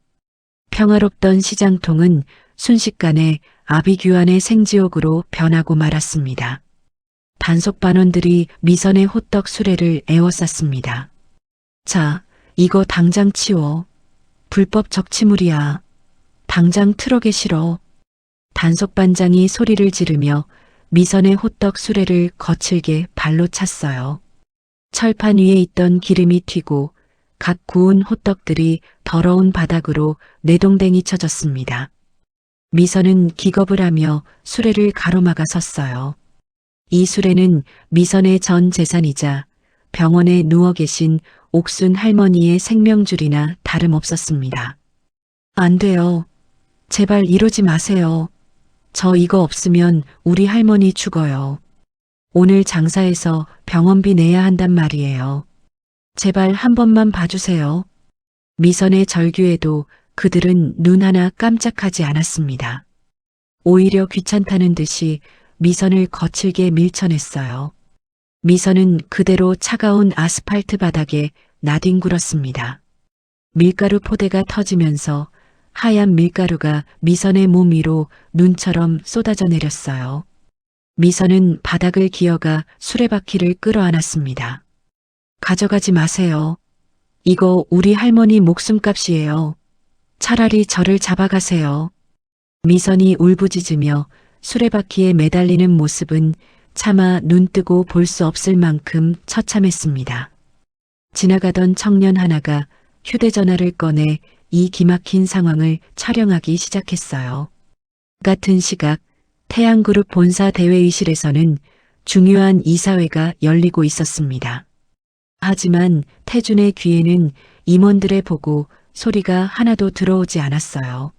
평화롭던 시장통은 순식간에 아비규환의 생지옥으로 변하고 말았습니다. 단속반원들이 미선의 호떡 수레를 에워쌌습니다. 자, 이거 당장 치워. 불법 적치물이야. 당장 트럭에 실어. 단속반장이 소리를 지르며 미선의 호떡 수레를 거칠게 발로 찼어요. 철판 위에 있던 기름이 튀고 갓 구운 호떡들이 더러운 바닥으로 내동댕이 쳐졌습니다. 미선은 기겁을 하며 수레를 가로막아 섰어요. 이 수레는 미선의 전 재산이자 병원에 누워 계신 옥순 할머니의 생명줄이나 다름없었습니다. 안 돼요. 제발 이러지 마세요. 저 이거 없으면 우리 할머니 죽어요. 오늘 장사해서 병원비 내야 한단 말이에요. 제발 한 번만 봐주세요. 미선의 절규에도 그들은 눈 하나 깜짝하지 않았습니다. 오히려 귀찮다는 듯이 미선을 거칠게 밀쳐냈어요. 미선은 그대로 차가운 아스팔트 바닥에 나뒹굴었습니다. 밀가루 포대가 터지면서 하얀 밀가루가 미선의 몸 위로 눈처럼 쏟아져 내렸어요. 미선은 바닥을 기어가 수레바퀴를 끌어안았습니다. 가져가지 마세요. 이거 우리 할머니 목숨값이에요. 차라리 저를 잡아가세요. 미선이 울부짖으며 수레바퀴에 매달리는 모습은 차마 눈뜨고 볼 수 없을 만큼 처참했습니다. 지나가던 청년 하나가 휴대전화를 꺼내 이 기막힌 상황을 촬영하기 시작했어요. 같은 시각 태양그룹 본사 대회의실에서는 중요한 이사회가 열리고 있었습니다. 하지만 태준의 귀에는 임원들의 보고 소리가 하나도 들어오지 않았어요.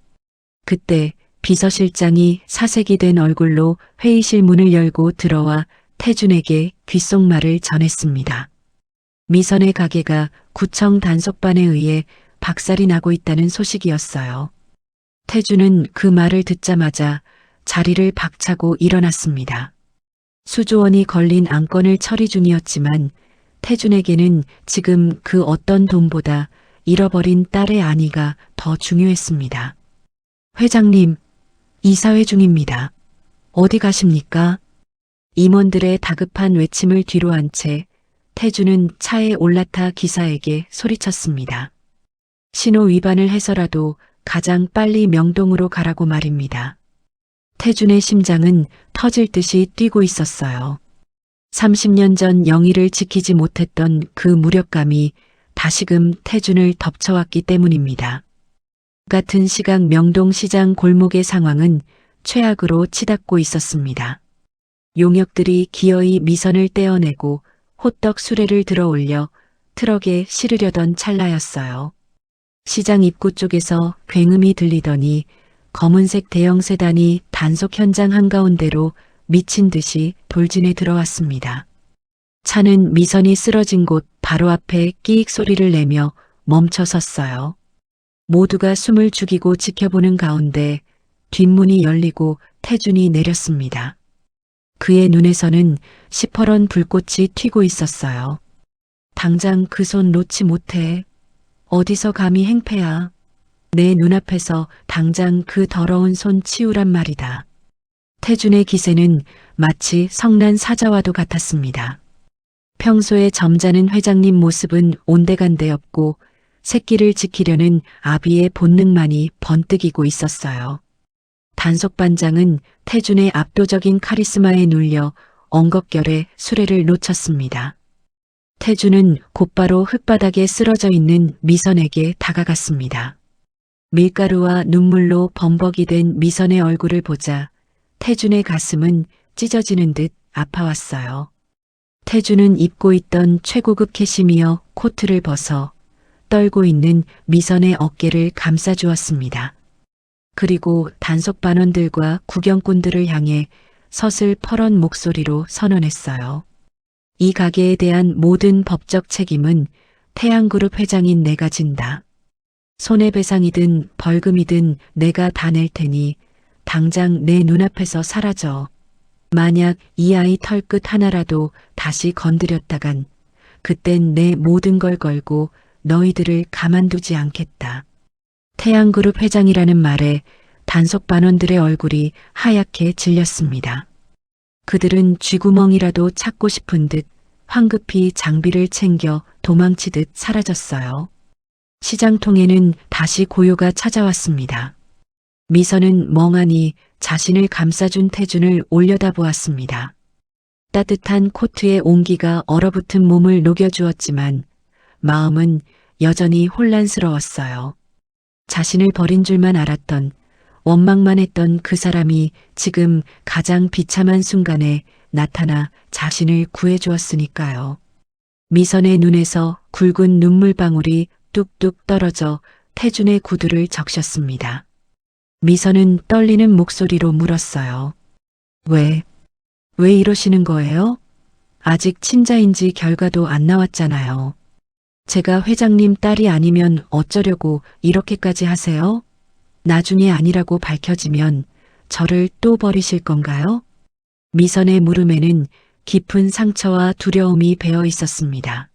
그때 비서실장이 사색이 된 얼굴로 회의실 문을 열고 들어와 태준에게 귓속말을 전했습니다. 미선의 가게가 구청 단속반에 의해 박살이 나고 있다는 소식이었어요. 태준은 그 말을 듣자마자 자리를 박차고 일어났습니다. 수조 원이 걸린 안건을 처리 중이었지만 태준에게는 지금 그 어떤 돈보다 잃어버린 딸의 안위가 더 중요했습니다. 회장님, 이사회 중입니다. 어디 가십니까? 임원들의 다급한 외침을 뒤로한 채 태준은 차에 올라타 기사에게 소리쳤습니다. 신호 위반을 해서라도 가장 빨리 명동으로 가라고 말입니다. 태준의 심장은 터질 듯이 뛰고 있었어요. 30년 전 영희를 지키지 못했던 그 무력감이 다시금 태준을 덮쳐왔기 때문입니다. 같은 시각 명동시장 골목의 상황은 최악으로 치닫고 있었습니다. 용역들이 기어이 미선을 떼어내고 호떡 수레를 들어 올려 트럭에 실으려던 찰나였어요. 시장 입구 쪽에서 굉음이 들리더니 검은색 대형 세단이 단속 현장 한가운데로 미친 듯이 돌진해 들어왔습니다. 차는 미선이 쓰러진 곳 바로 앞에 끼익 소리를 내며 멈춰 섰어요. 모두가 숨을 죽이고 지켜보는 가운데 뒷문이 열리고 태준이 내렸습니다. 그의 눈에서는 시퍼런 불꽃이 튀고 있었어요. 당장 그 손 놓지 못해. 어디서 감히 행패야. 내 눈앞에서 당장 그 더러운 손 치우란 말이다. 태준의 기세는 마치 성난 사자와도 같았습니다. 평소에 점잖은 회장님 모습은 온데간데 없고 새끼를 지키려는 아비의 본능만이 번뜩이고 있었어요. 단속반장은 태준의 압도적인 카리스마에 눌려 엉겁결에 수레를 놓쳤습니다. 태주는 곧바로 흙바닥에 쓰러져 있는 미선에게 다가갔습니다. 밀가루와 눈물로 범벅이 된 미선의 얼굴을 보자 태준의 가슴은 찢어지는 듯 아파왔어요. 태준은 입고 있던 최고급 캐시미어 코트를 벗어 떨고 있는 미선의 어깨를 감싸주었습니다. 그리고 단속반원들과 구경꾼들을 향해 서슬퍼런 목소리로 선언했어요. 이 가게에 대한 모든 법적 책임은 태양그룹 회장인 내가 진다. 손해배상이든 벌금이든 내가 다 낼 테니 당장 내 눈앞에서 사라져. 만약 이 아이 털끝 하나라도 다시 건드렸다간 그땐 내 모든 걸 걸고 너희들을 가만두지 않겠다. 태양그룹 회장이라는 말에 단속반원들의 얼굴이 하얗게 질렸습니다. 그들은 쥐구멍이라도 찾고 싶은 듯 황급히 장비를 챙겨 도망치듯 사라졌어요. 시장통에는 다시 고요가 찾아왔습니다. 미선은 멍하니 자신을 감싸준 태준을 올려다보았습니다. 따뜻한 코트의 온기가 얼어붙은 몸을 녹여주었지만 마음은 여전히 혼란스러웠어요. 자신을 버린 줄만 알았던, 원망만 했던 그 사람이 지금 가장 비참한 순간에 나타나 자신을 구해주었으니까요. 미선의 눈에서 굵은 눈물방울이 뚝뚝 떨어져 태준의 구두를 적셨습니다. 미선은 떨리는 목소리로 물었어요. 왜 이러시는 거예요? 아직 친자인지 결과도 안 나왔잖아요. 제가 회장님 딸이 아니면 어쩌려고 이렇게까지 하세요? 나중에 아니라고 밝혀지면 저를 또 버리실 건가요? 미선의 물음에는 깊은 상처와 두려움이 배어 있었습니다.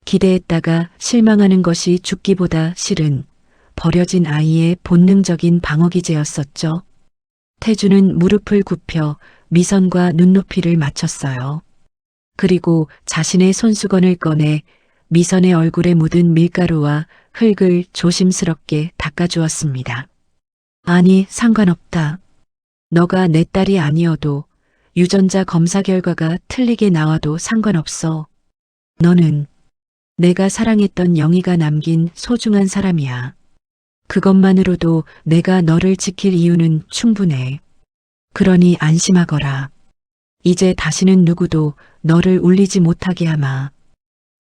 기대했다가 실망하는 것이 죽기보다 싫은 버려진 아이의 본능적인 방어기제였었죠. 태주는 무릎을 굽혀 미선과 눈높이를 맞췄어요. 그리고 자신의 손수건을 꺼내 미선의 얼굴에 묻은 밀가루와 흙을 조심스럽게 닦아주었습니다. 아니, 상관없다. 너가 내 딸이 아니어도 유전자 검사 결과가 틀리게 나와도 상관없어. 너는 내가 사랑했던 영희가 남긴 소중한 사람이야. 그것만으로도 내가 너를 지킬 이유는 충분해. 그러니 안심하거라. 이제 다시는 누구도 너를 울리지 못하게 하마.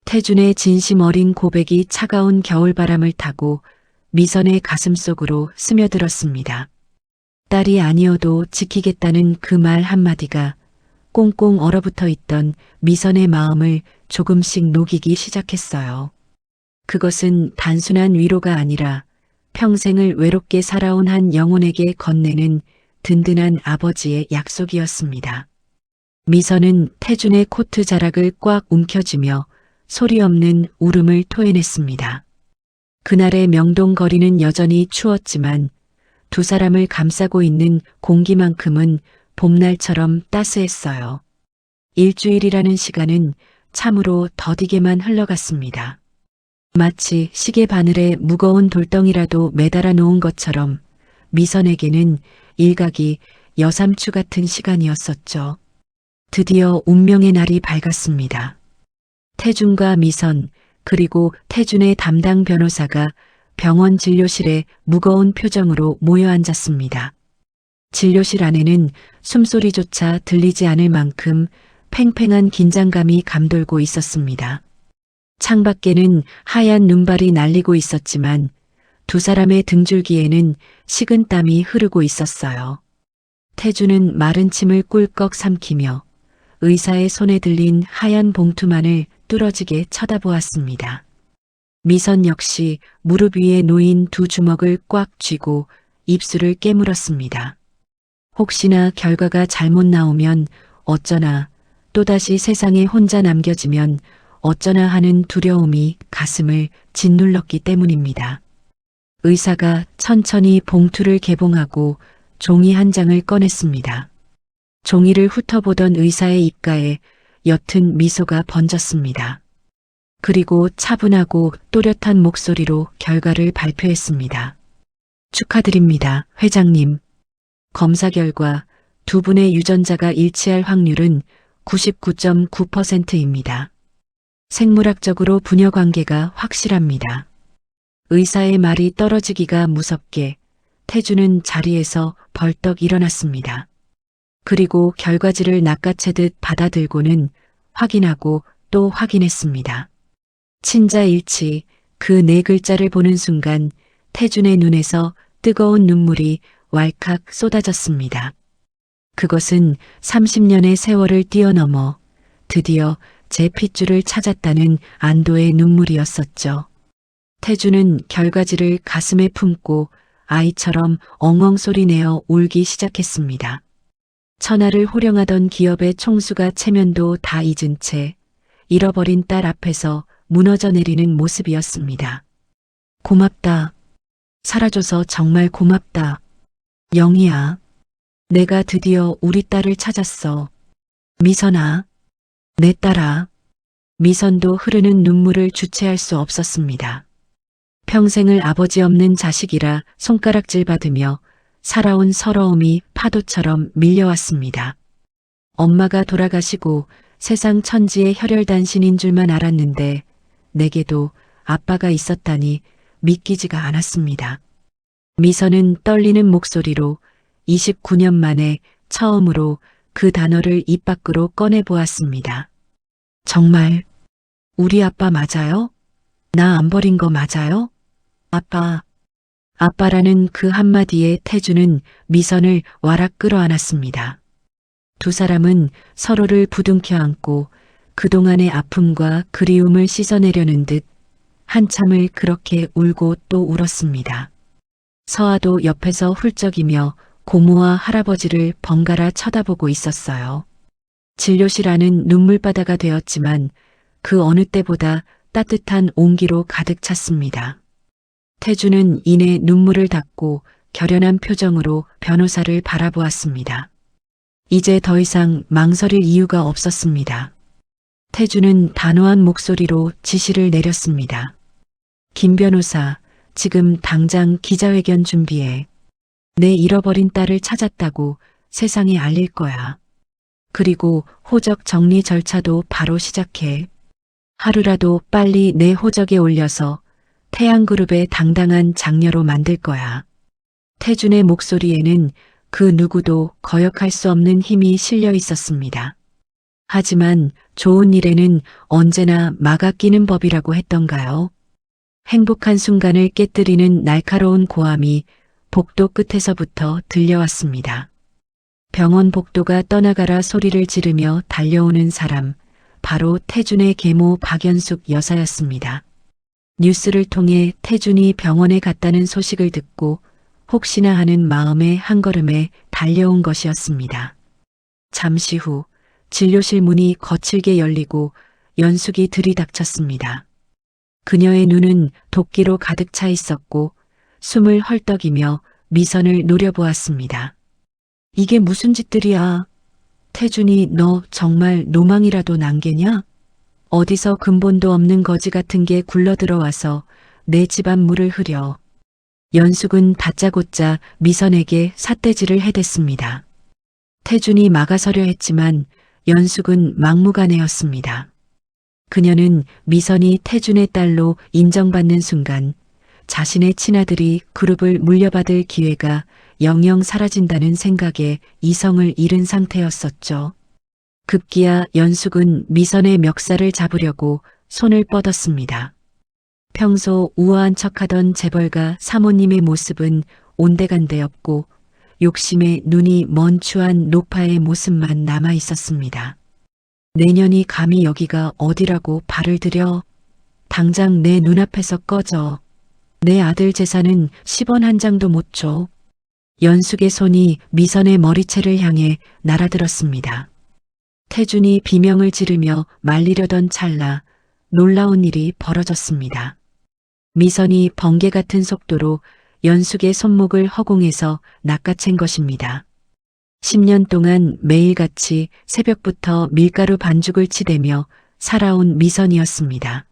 태준의 진심 어린 고백이 차가운 겨울바람을 타고 미선의 가슴속으로 스며들었습니다. 딸이 아니어도 지키겠다는 그 말 한마디가 꽁꽁 얼어붙어 있던 미선의 마음을 조금씩 녹이기 시작했어요. 그것은 단순한 위로가 아니라 평생을 외롭게 살아온 한 영혼에게 건네는 든든한 아버지의 약속이었습니다. 미선은 태준의 코트 자락을 꽉 움켜쥐며 소리 없는 울음을 토해냈습니다. 그날의 명동거리는 여전히 추웠지만 두 사람을 감싸고 있는 공기만큼은 봄날처럼 따스했어요. 일주일이라는 시간은 참으로 더디게만 흘러갔습니다. 마치 시계 바늘에 무거운 돌덩이라도 매달아 놓은 것처럼 미선에게는 일각이 여삼추 같은 시간이었었죠. 드디어 운명의 날이 밝았습니다. 태준과 미선 그리고 태준의 담당 변호사가 병원 진료실에 무거운 표정으로 모여 앉았습니다. 진료실 안에는 숨소리조차 들리지 않을 만큼 팽팽한 긴장감이 감돌고 있었습니다. 창밖에는 하얀 눈발이 날리고 있었지만 두 사람의 등줄기에는 식은 땀이 흐르고 있었어요. 태주는 마른 침을 꿀꺽 삼키며 의사의 손에 들린 하얀 봉투만을 뚫어지게 쳐다보았습니다. 미선 역시 무릎 위에 놓인 두 주먹을 꽉 쥐고 입술을 깨물었습니다. 혹시나 결과가 잘못 나오면 어쩌나, 또다시 세상에 혼자 남겨지면 어쩌나 하는 두려움이 가슴을 짓눌렀기 때문입니다. 의사가 천천히 봉투를 개봉하고 종이 한 장을 꺼냈습니다. 종이를 훑어보던 의사의 입가에 옅은 미소가 번졌습니다. 그리고 차분하고 또렷한 목소리로 결과를 발표했습니다. 축하드립니다, 회장님. 검사 결과 두 분의 유전자가 일치할 확률은 99.9%입니다. 생물학적으로 부녀 관계가 확실합니다. 의사의 말이 떨어지기가 무섭게 태주는 자리에서 벌떡 일어났습니다. 그리고 결과지를 낚아채듯 받아들고는 확인하고 또 확인했습니다. 친자일치, 그 네 글자를 보는 순간 태준의 눈에서 뜨거운 눈물이 왈칵 쏟아졌습니다. 그것은 30년의 세월을 뛰어넘어 드디어 제 핏줄을 찾았다는 안도의 눈물이었었죠. 태주는 결과지를 가슴에 품고 아이처럼 엉엉 소리내어 울기 시작했습니다. 천하를 호령하던 기업의 총수가 체면도 다 잊은 채 잃어버린 딸 앞에서 무너져 내리는 모습이었습니다. 고맙다. 살아줘서 정말 고맙다. 영희야. 내가 드디어 우리 딸을 찾았어. 미선아. 내 딸아. 미선도 흐르는 눈물을 주체할 수 없었습니다. 평생을 아버지 없는 자식이라 손가락질 받으며 살아온 서러움이 파도처럼 밀려왔습니다. 엄마가 돌아가시고 세상 천지의 혈혈단신인 줄만 알았는데 내게도 아빠가 있었다니 믿기지가 않았습니다. 미선은 떨리는 목소리로 29년 만에 처음으로 그 단어를 입 밖으로 꺼내보았습니다. 정말 우리 아빠 맞아요? 나 안 버린 거 맞아요? 아빠. 아빠라는 그 한마디에 태주는 미선을 와락 끌어안았습니다. 두 사람은 서로를 부둥켜 안고 그동안의 아픔과 그리움을 씻어내려는 듯 한참을 그렇게 울고 또 울었습니다. 서아도 옆에서 훌쩍이며 고모와 할아버지를 번갈아 쳐다보고 있었어요. 진료실 안은 눈물바다가 되었지만 그 어느 때보다 따뜻한 온기로 가득 찼습니다. 태주는 이내 눈물을 닦고 결연한 표정으로 변호사를 바라보았습니다. 이제 더 이상 망설일 이유가 없었습니다. 태주는 단호한 목소리로 지시를 내렸습니다. 김 변호사, 지금 당장 기자회견 준비해. 내 잃어버린 딸을 찾았다고 세상에 알릴 거야. 그리고 호적 정리 절차도 바로 시작해. 하루라도 빨리 내 호적에 올려서 태양그룹의 당당한 장녀로 만들 거야. 태준의 목소리에는 그 누구도 거역할 수 없는 힘이 실려 있었습니다. 하지만 좋은 일에는 언제나 막아 끼는 법이라고 했던가요? 행복한 순간을 깨뜨리는 날카로운 고함이 복도 끝에서부터 들려왔습니다. 병원 복도가 떠나가라 소리를 지르며 달려오는 사람, 바로 태준의 계모 박연숙 여사였습니다. 뉴스를 통해 태준이 병원에 갔다는 소식을 듣고 혹시나 하는 마음에 한 걸음에 달려온 것이었습니다. 잠시 후 진료실 문이 거칠게 열리고 연숙이 들이닥쳤습니다. 그녀의 눈은 도끼로 가득 차 있었고 숨을 헐떡이며 미선을 노려보았습니다. 이게 무슨 짓들이야? 태준이 너 정말 노망이라도 난게냐? 어디서 근본도 없는 거지 같은 게 굴러들어와서 내 집안 물을 흐려. 연숙은 다짜고짜 미선에게 삿대질을 해댔습니다. 태준이 막아서려 했지만 연숙은 막무가내였습니다. 그녀는 미선이 태준의 딸로 인정받는 순간 자신의 친아들이 그룹을 물려받을 기회가 영영 사라진다는 생각에 이성을 잃은 상태였었죠. 급기야 연숙은 미선의 멱살을 잡으려고 손을 뻗었습니다. 평소 우아한 척하던 재벌가 사모님의 모습은 온데간데 없고 욕심에 눈이 먼추한 노파의 모습만 남아 있었습니다. 내년이 감히 여기가 어디라고 발을 들여? 당장 내 눈앞에서 꺼져. 내 아들 재산은 10원 한 장도 못 줘. 연숙의 손이 미선의 머리채를 향해 날아들었습니다. 태준이 비명을 지르며 말리려던 찰나 놀라운 일이 벌어졌습니다. 미선이 번개 같은 속도로 연숙의 손목을 허공에서 낚아챈 것입니다. 10년 동안 매일같이 새벽부터 밀가루 반죽을 치대며 살아온 미선이었습니다.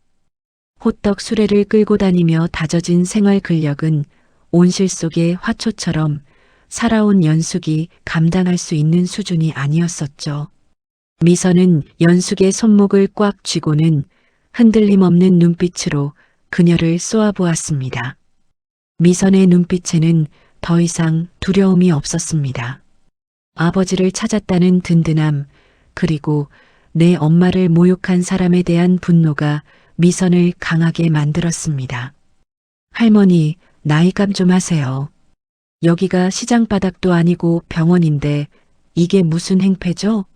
호떡 수레를 끌고 다니며 다져진 생활 근력은 온실 속의 화초처럼 살아온 연숙이 감당할 수 있는 수준이 아니었었죠. 미선은 연숙의 손목을 꽉 쥐고는 흔들림 없는 눈빛으로 그녀를 쏘아보았습니다. 미선의 눈빛에는 더 이상 두려움이 없었습니다. 아버지를 찾았다는 든든함, 그리고 내 엄마를 모욕한 사람에 대한 분노가 미선을 강하게 만들었습니다. 할머니, 나이감 좀 하세요. 여기가 시장 바닥도 아니고 병원인데 이게 무슨 행패죠?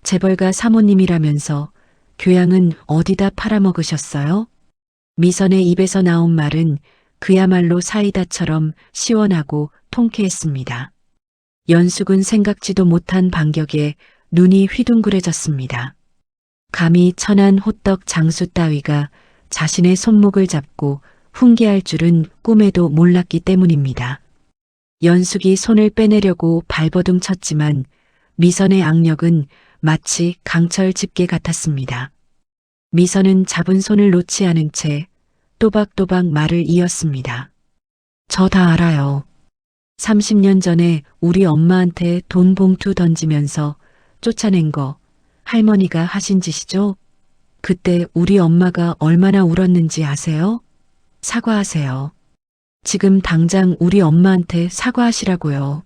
재벌가 사모님이라면서 교양은 어디다 팔아먹으셨어요? 미선의 입에서 나온 말은 그야말로 사이다처럼 시원하고 통쾌했습니다. 연숙은 생각지도 못한 반격에 눈이 휘둥그레졌습니다. 감히 천한 호떡 장수 따위가 자신의 손목을 잡고 훈계할 줄은 꿈에도 몰랐기 때문입니다. 연숙이 손을 빼내려고 발버둥 쳤지만 미선의 악력은 마치 강철 집게 같았습니다. 미선은 잡은 손을 놓지 않은 채 또박또박 말을 이었습니다. 저 다 알아요. 30년 전에 우리 엄마한테 돈 봉투 던지면서 쫓아낸 거 할머니가 하신 짓이죠? 그때 우리 엄마가 얼마나 울었는지 아세요? 사과하세요. 지금 당장 우리 엄마한테 사과하시라고요.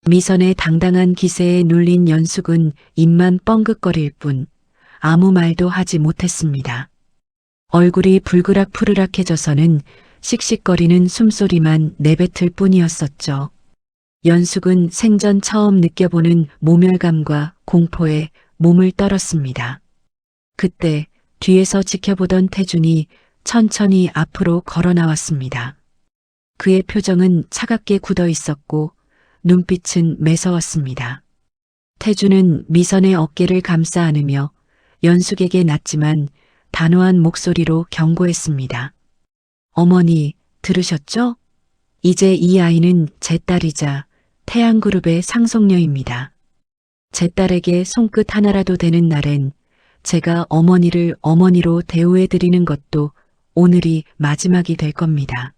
미선의 당당한 기세에 눌린 연숙은 입만 뻥긋거릴 뿐 아무 말도 하지 못했습니다. 얼굴이 불그락푸르락해져서는 씩씩거리는 숨소리만 내뱉을 뿐이었었죠. 연숙은 생전 처음 느껴보는 모멸감과 공포에 몸을 떨었습니다. 그때 뒤에서 지켜보던 태준이 천천히 앞으로 걸어 나왔습니다. 그의 표정은 차갑게 굳어 있었고 눈빛은 매서웠습니다. 태준은 미선의 어깨를 감싸 안으며 연숙에게 낮지만 단호한 목소리로 경고했습니다. 어머니, 들으셨죠? 이제 이 아이는 제 딸이자 태양그룹의 상속녀입니다. 제 딸에게 손끝 하나라도 되는 날엔 제가 어머니를 어머니로 대우해드리는 것도 오늘이 마지막이 될 겁니다.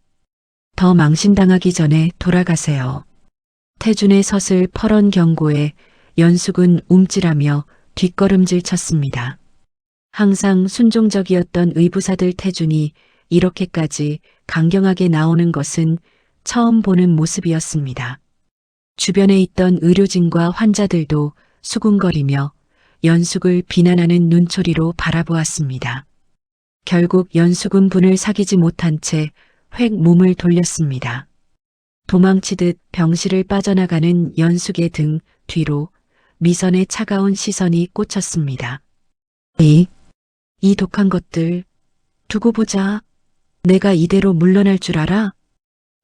더 망신당하기 전에 돌아가세요. 태준의 서슬 퍼런 경고에 연숙은 움찔하며 뒷걸음질 쳤습니다. 항상 순종적이었던 의부사들 태준이 이렇게까지 강경하게 나오는 것은 처음 보는 모습이었습니다. 주변에 있던 의료진과 환자들도 수군거리며 연숙을 비난하는 눈초리로 바라보았습니다. 결국 연숙은 분을 사귀지 못한 채 획 몸을 돌렸습니다. 도망치듯 병실을 빠져나가는 연숙의 등 뒤로 미선의 차가운 시선이 꽂혔습니다. 이 독한 것들 두고 보자. 내가 이대로 물러날 줄 알아?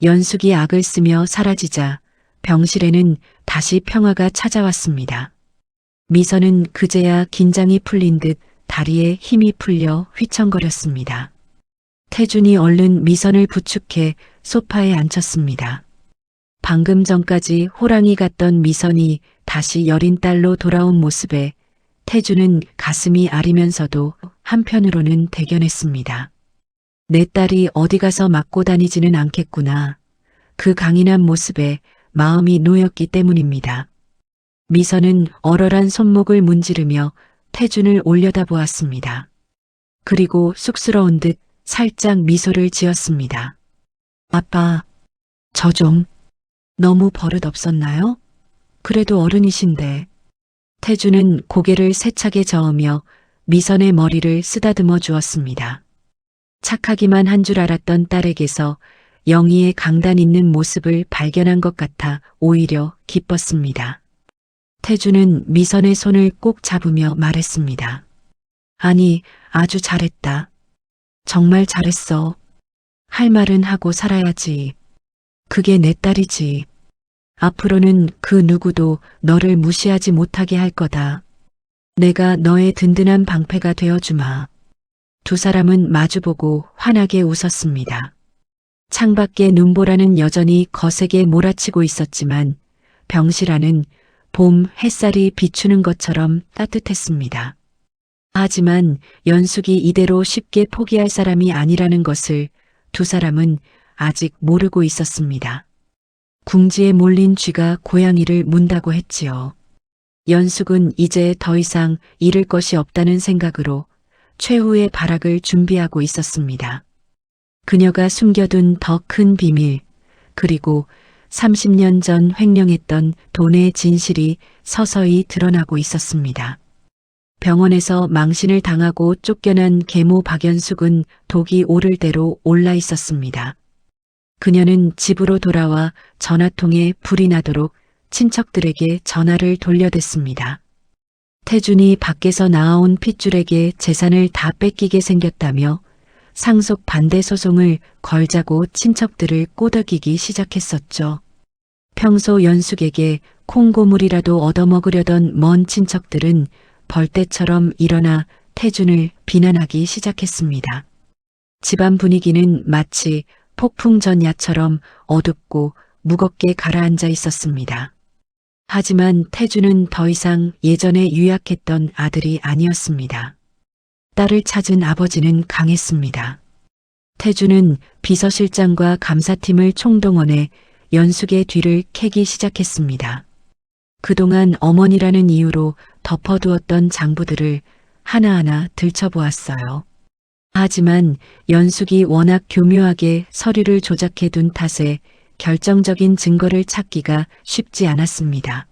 연숙이 악을 쓰며 사라지자 병실에는 다시 평화가 찾아왔습니다. 미선은 그제야 긴장이 풀린 듯 다리에 힘이 풀려 휘청거렸습니다. 태준이 얼른 미선을 부축해 소파에 앉혔습니다. 방금 전까지 호랑이 같던 미선이 다시 여린 딸로 돌아온 모습에 태준은 가슴이 아리면서도 한편으로는 대견했습니다. 내 딸이 어디 가서 맞고 다니지는 않겠구나. 그 강인한 모습에 마음이 놓였기 때문입니다. 미선은 얼얼한 손목을 문지르며 태준을 올려다보았습니다. 그리고 쑥스러운 듯 살짝 미소를 지었습니다. 아빠, 저 좀 너무 버릇 없었나요? 그래도 어른이신데. 태준은 고개를 세차게 저으며 미선의 머리를 쓰다듬어 주었습니다. 착하기만 한 줄 알았던 딸에게서 영희의 강단 있는 모습을 발견한 것 같아 오히려 기뻤습니다. 태준은 미선의 손을 꼭 잡으며 말했습니다. 아니, 아주 잘했다. 정말 잘했어. 할 말은 하고 살아야지. 그게 내 딸이지. 앞으로는 그 누구도 너를 무시하지 못하게 할 거다. 내가 너의 든든한 방패가 되어주마. 두 사람은 마주보고 환하게 웃었습니다. 창밖에 눈보라는 여전히 거세게 몰아치고 있었지만 병실 안은 봄 햇살이 비추는 것처럼 따뜻했습니다. 하지만 연숙이 이대로 쉽게 포기할 사람이 아니라는 것을 두 사람은 아직 모르고 있었습니다. 궁지에 몰린 쥐가 고양이를 문다고 했지요. 연숙은 이제 더 이상 잃을 것이 없다는 생각으로 최후의 발악을 준비하고 있었습니다. 그녀가 숨겨둔 더 큰 비밀, 그리고 30년 전 횡령했던 돈의 진실이 서서히 드러나고 있었습니다. 병원에서 망신을 당하고 쫓겨난 계모 박연숙은 독이 오를 대로 올라 있었습니다. 그녀는 집으로 돌아와 전화통에 불이 나도록 친척들에게 전화를 돌려댔습니다. 태준이 밖에서 나아온 핏줄에게 재산을 다 뺏기게 생겼다며 상속 반대 소송을 걸자고 친척들을 꼬드기기 시작했었죠. 평소 연숙에게 콩고물이라도 얻어먹으려던 먼 친척들은 벌떼처럼 일어나 태준을 비난하기 시작했습니다. 집안 분위기는 마치 폭풍 전야처럼 어둡고 무겁게 가라앉아 있었습니다. 하지만 태준은 더 이상 예전에 유약했던 아들이 아니었습니다. 딸을 찾은 아버지는 강했습니다. 태준은 비서실장과 감사팀을 총동원해 연숙의 뒤를 캐기 시작했습니다. 그동안 어머니라는 이유로 덮어두었던 장부들을 하나하나 들춰보았어요. 하지만 연숙이 워낙 교묘하게 서류를 조작해둔 탓에 결정적인 증거를 찾기가 쉽지 않았습니다.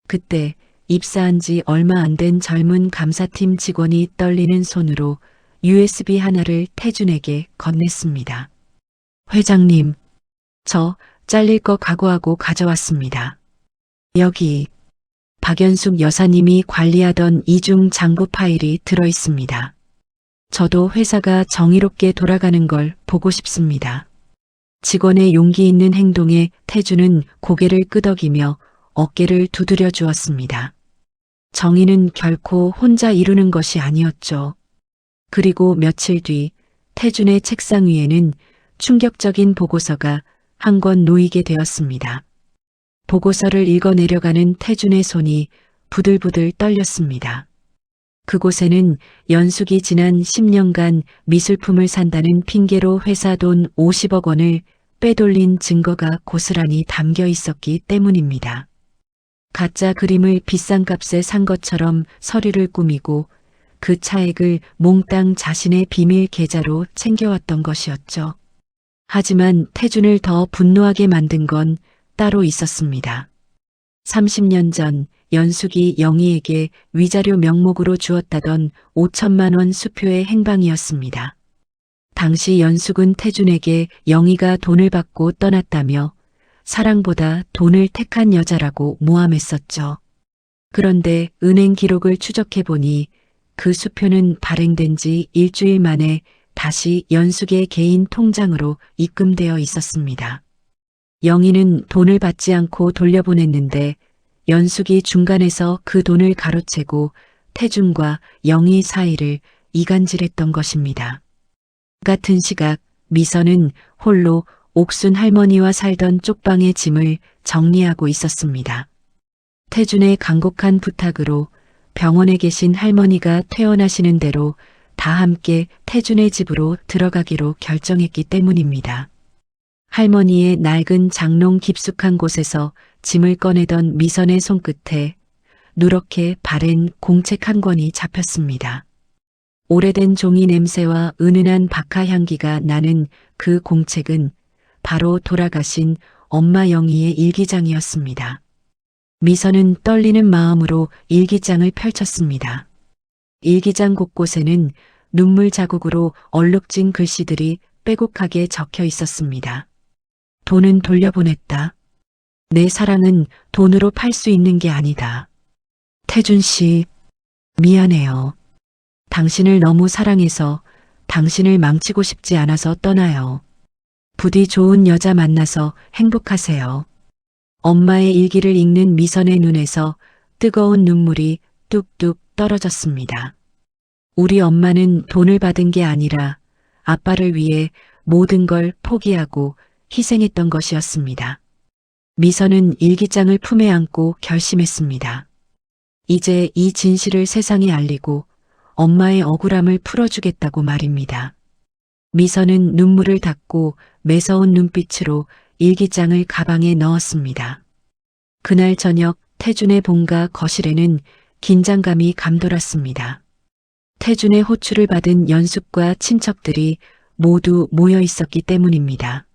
그때 입사한 지 얼마 안 된 젊은 감사팀 직원이 떨리는 손으로 USB 하나를 태준에게 건넸습니다. 회장님, 저 잘릴 거 각오하고 가져왔습니다. 여기 박연숙 여사님이 관리하던 이중 장부 파일이 들어 있습니다. 저도 회사가 정의롭게 돌아가는 걸 보고 싶습니다. 직원의 용기 있는 행동에 태준은 고개를 끄덕이며 어깨를 두드려 주었습니다. 정의는 결코 혼자 이루는 것이 아니었죠. 그리고 며칠 뒤 태준의 책상 위에는 충격적인 보고서가 한 권 놓이게 되었습니다. 보고서를 읽어 내려가는 태준의 손이 부들부들 떨렸습니다. 그곳에는 연숙이 지난 10년간 미술품을 산다는 핑계로 회사 돈 50억 원을 빼돌린 증거가 고스란히 담겨 있었기 때문입니다. 가짜 그림을 비싼 값에 산 것처럼 서류를 꾸미고 그 차액을 몽땅 자신의 비밀 계좌로 챙겨왔던 것이었죠. 하지만 태준을 더 분노하게 만든 건 따로 있었습니다. 30년 전 연숙이 영희에게 위자료 명목으로 주었다던 5천만 원 수표의 행방이었습니다. 당시 연숙은 태준에게 영희가 돈을 받고 떠났다며 사랑보다 돈을 택한 여자라고 모함했었죠. 그런데 은행 기록을 추적해보니 그 수표는 발행된 지 일주일 만에 다시 연숙의 개인 통장으로 입금되어 있었습니다. 영희는 돈을 받지 않고 돌려보냈는데 연숙이 중간에서 그 돈을 가로채고 태준과 영희 사이를 이간질했던 것입니다. 같은 시각 미선은 홀로 옥순 할머니와 살던 쪽방의 짐을 정리하고 있었습니다. 태준의 간곡한 부탁으로 병원에 계신 할머니가 퇴원하시는 대로 다 함께 태준의 집으로 들어가기로 결정했기 때문입니다. 할머니의 낡은 장롱 깊숙한 곳에서 짐을 꺼내던 미선의 손끝에 누렇게 바랜 공책 한 권이 잡혔습니다. 오래된 종이 냄새와 은은한 박하 향기가 나는 그 공책은 바로 돌아가신 엄마 영희의 일기장이었습니다. 미선은 떨리는 마음으로 일기장을 펼쳤습니다. 일기장 곳곳에는 눈물 자국으로 얼룩진 글씨들이 빼곡하게 적혀 있었습니다. 돈은 돌려보냈다. 내 사랑은 돈으로 팔 수 있는 게 아니다. 태준 씨, 미안해요. 당신을 너무 사랑해서 당신을 망치고 싶지 않아서 떠나요. 부디 좋은 여자 만나서 행복하세요. 엄마의 일기를 읽는 미선의 눈에서 뜨거운 눈물이 뚝뚝 떨어졌습니다. 우리 엄마는 돈을 받은 게 아니라 아빠를 위해 모든 걸 포기하고 희생했던 것이었습니다. 미선은 일기장을 품에 안고 결심했습니다. 이제 이 진실을 세상에 알리고 엄마의 억울함을 풀어주겠다고 말입니다. 미선은 눈물을 닦고 매서운 눈빛으로 일기장을 가방에 넣었습니다. 그날 저녁 태준의 본가 거실에는 긴장감이 감돌았습니다. 태준의 호출을 받은 연숙과 친척들이 모두 모여 있었기 때문입니다.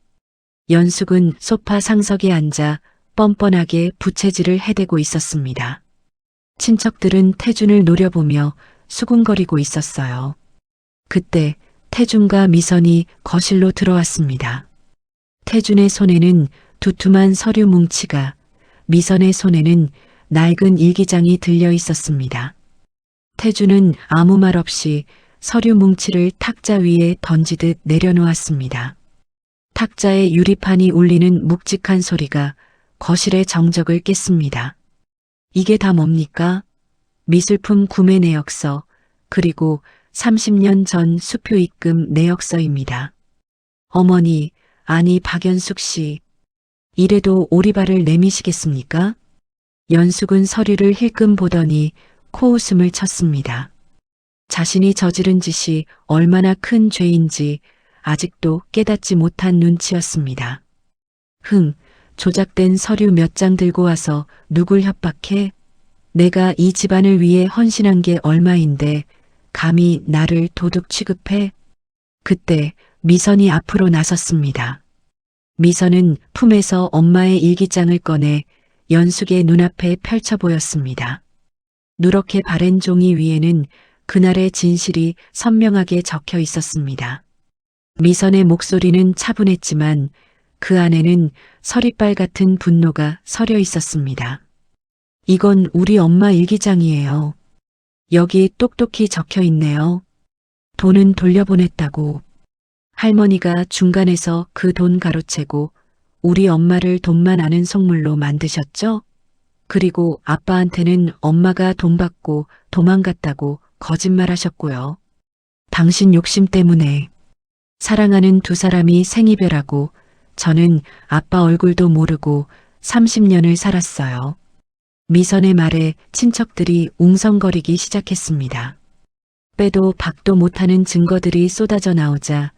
연숙은 소파 상석에 앉아 뻔뻔하게 부채질을 해대고 있었습니다. 친척들은 태준을 노려보며 수군거리고 있었어요. 그때 태준과 미선이 거실로 들어왔습니다. 태준의 손에는 두툼한 서류 뭉치가, 미선의 손에는 낡은 일기장이 들려 있었습니다. 태준은 아무 말 없이 서류 뭉치를 탁자 위에 던지듯 내려놓았습니다. 탁자의 유리판이 울리는 묵직한 소리가 거실의 정적을 깼습니다. 이게 다 뭡니까? 미술품 구매 내역서, 그리고 30년 전 수표 입금 내역서입니다. 어머니, 아니 박연숙 씨, 이래도 오리발을 내미시겠습니까? 연숙은 서류를 힐끔 보더니 코웃음을 쳤습니다. 자신이 저지른 짓이 얼마나 큰 죄인지 아직도 깨닫지 못한 눈치였습니다. 조작된 서류 몇 장 들고 와서 누굴 협박해? 내가 이 집안을 위해 헌신한 게 얼마인데 감히 나를 도둑 취급해? 그때 미선이 앞으로 나섰습니다. 미선은 품에서 엄마의 일기장을 꺼내 연숙의 눈앞에 펼쳐 보였습니다. 누렇게 바랜 종이 위에는 그날의 진실이 선명하게 적혀 있었습니다. 미선의 목소리는 차분했지만 그 안에는 서리빨 같은 분노가 서려 있었습니다. 이건 우리 엄마 일기장이에요. 여기 똑똑히 적혀 있네요. 돈은 돌려보냈다고. 할머니가 중간에서 그 돈 가로채고 우리 엄마를 돈만 아는 속물로 만드셨죠? 그리고 아빠한테는 엄마가 돈 받고 도망갔다고 거짓말하셨고요. 당신 욕심 때문에 사랑하는 두 사람이 생이별하고 저는 아빠 얼굴도 모르고 30년을 살았어요. 미선의 말에 친척들이 웅성거리기 시작했습니다. 빼도 박도 못하는 증거들이 쏟아져 나오자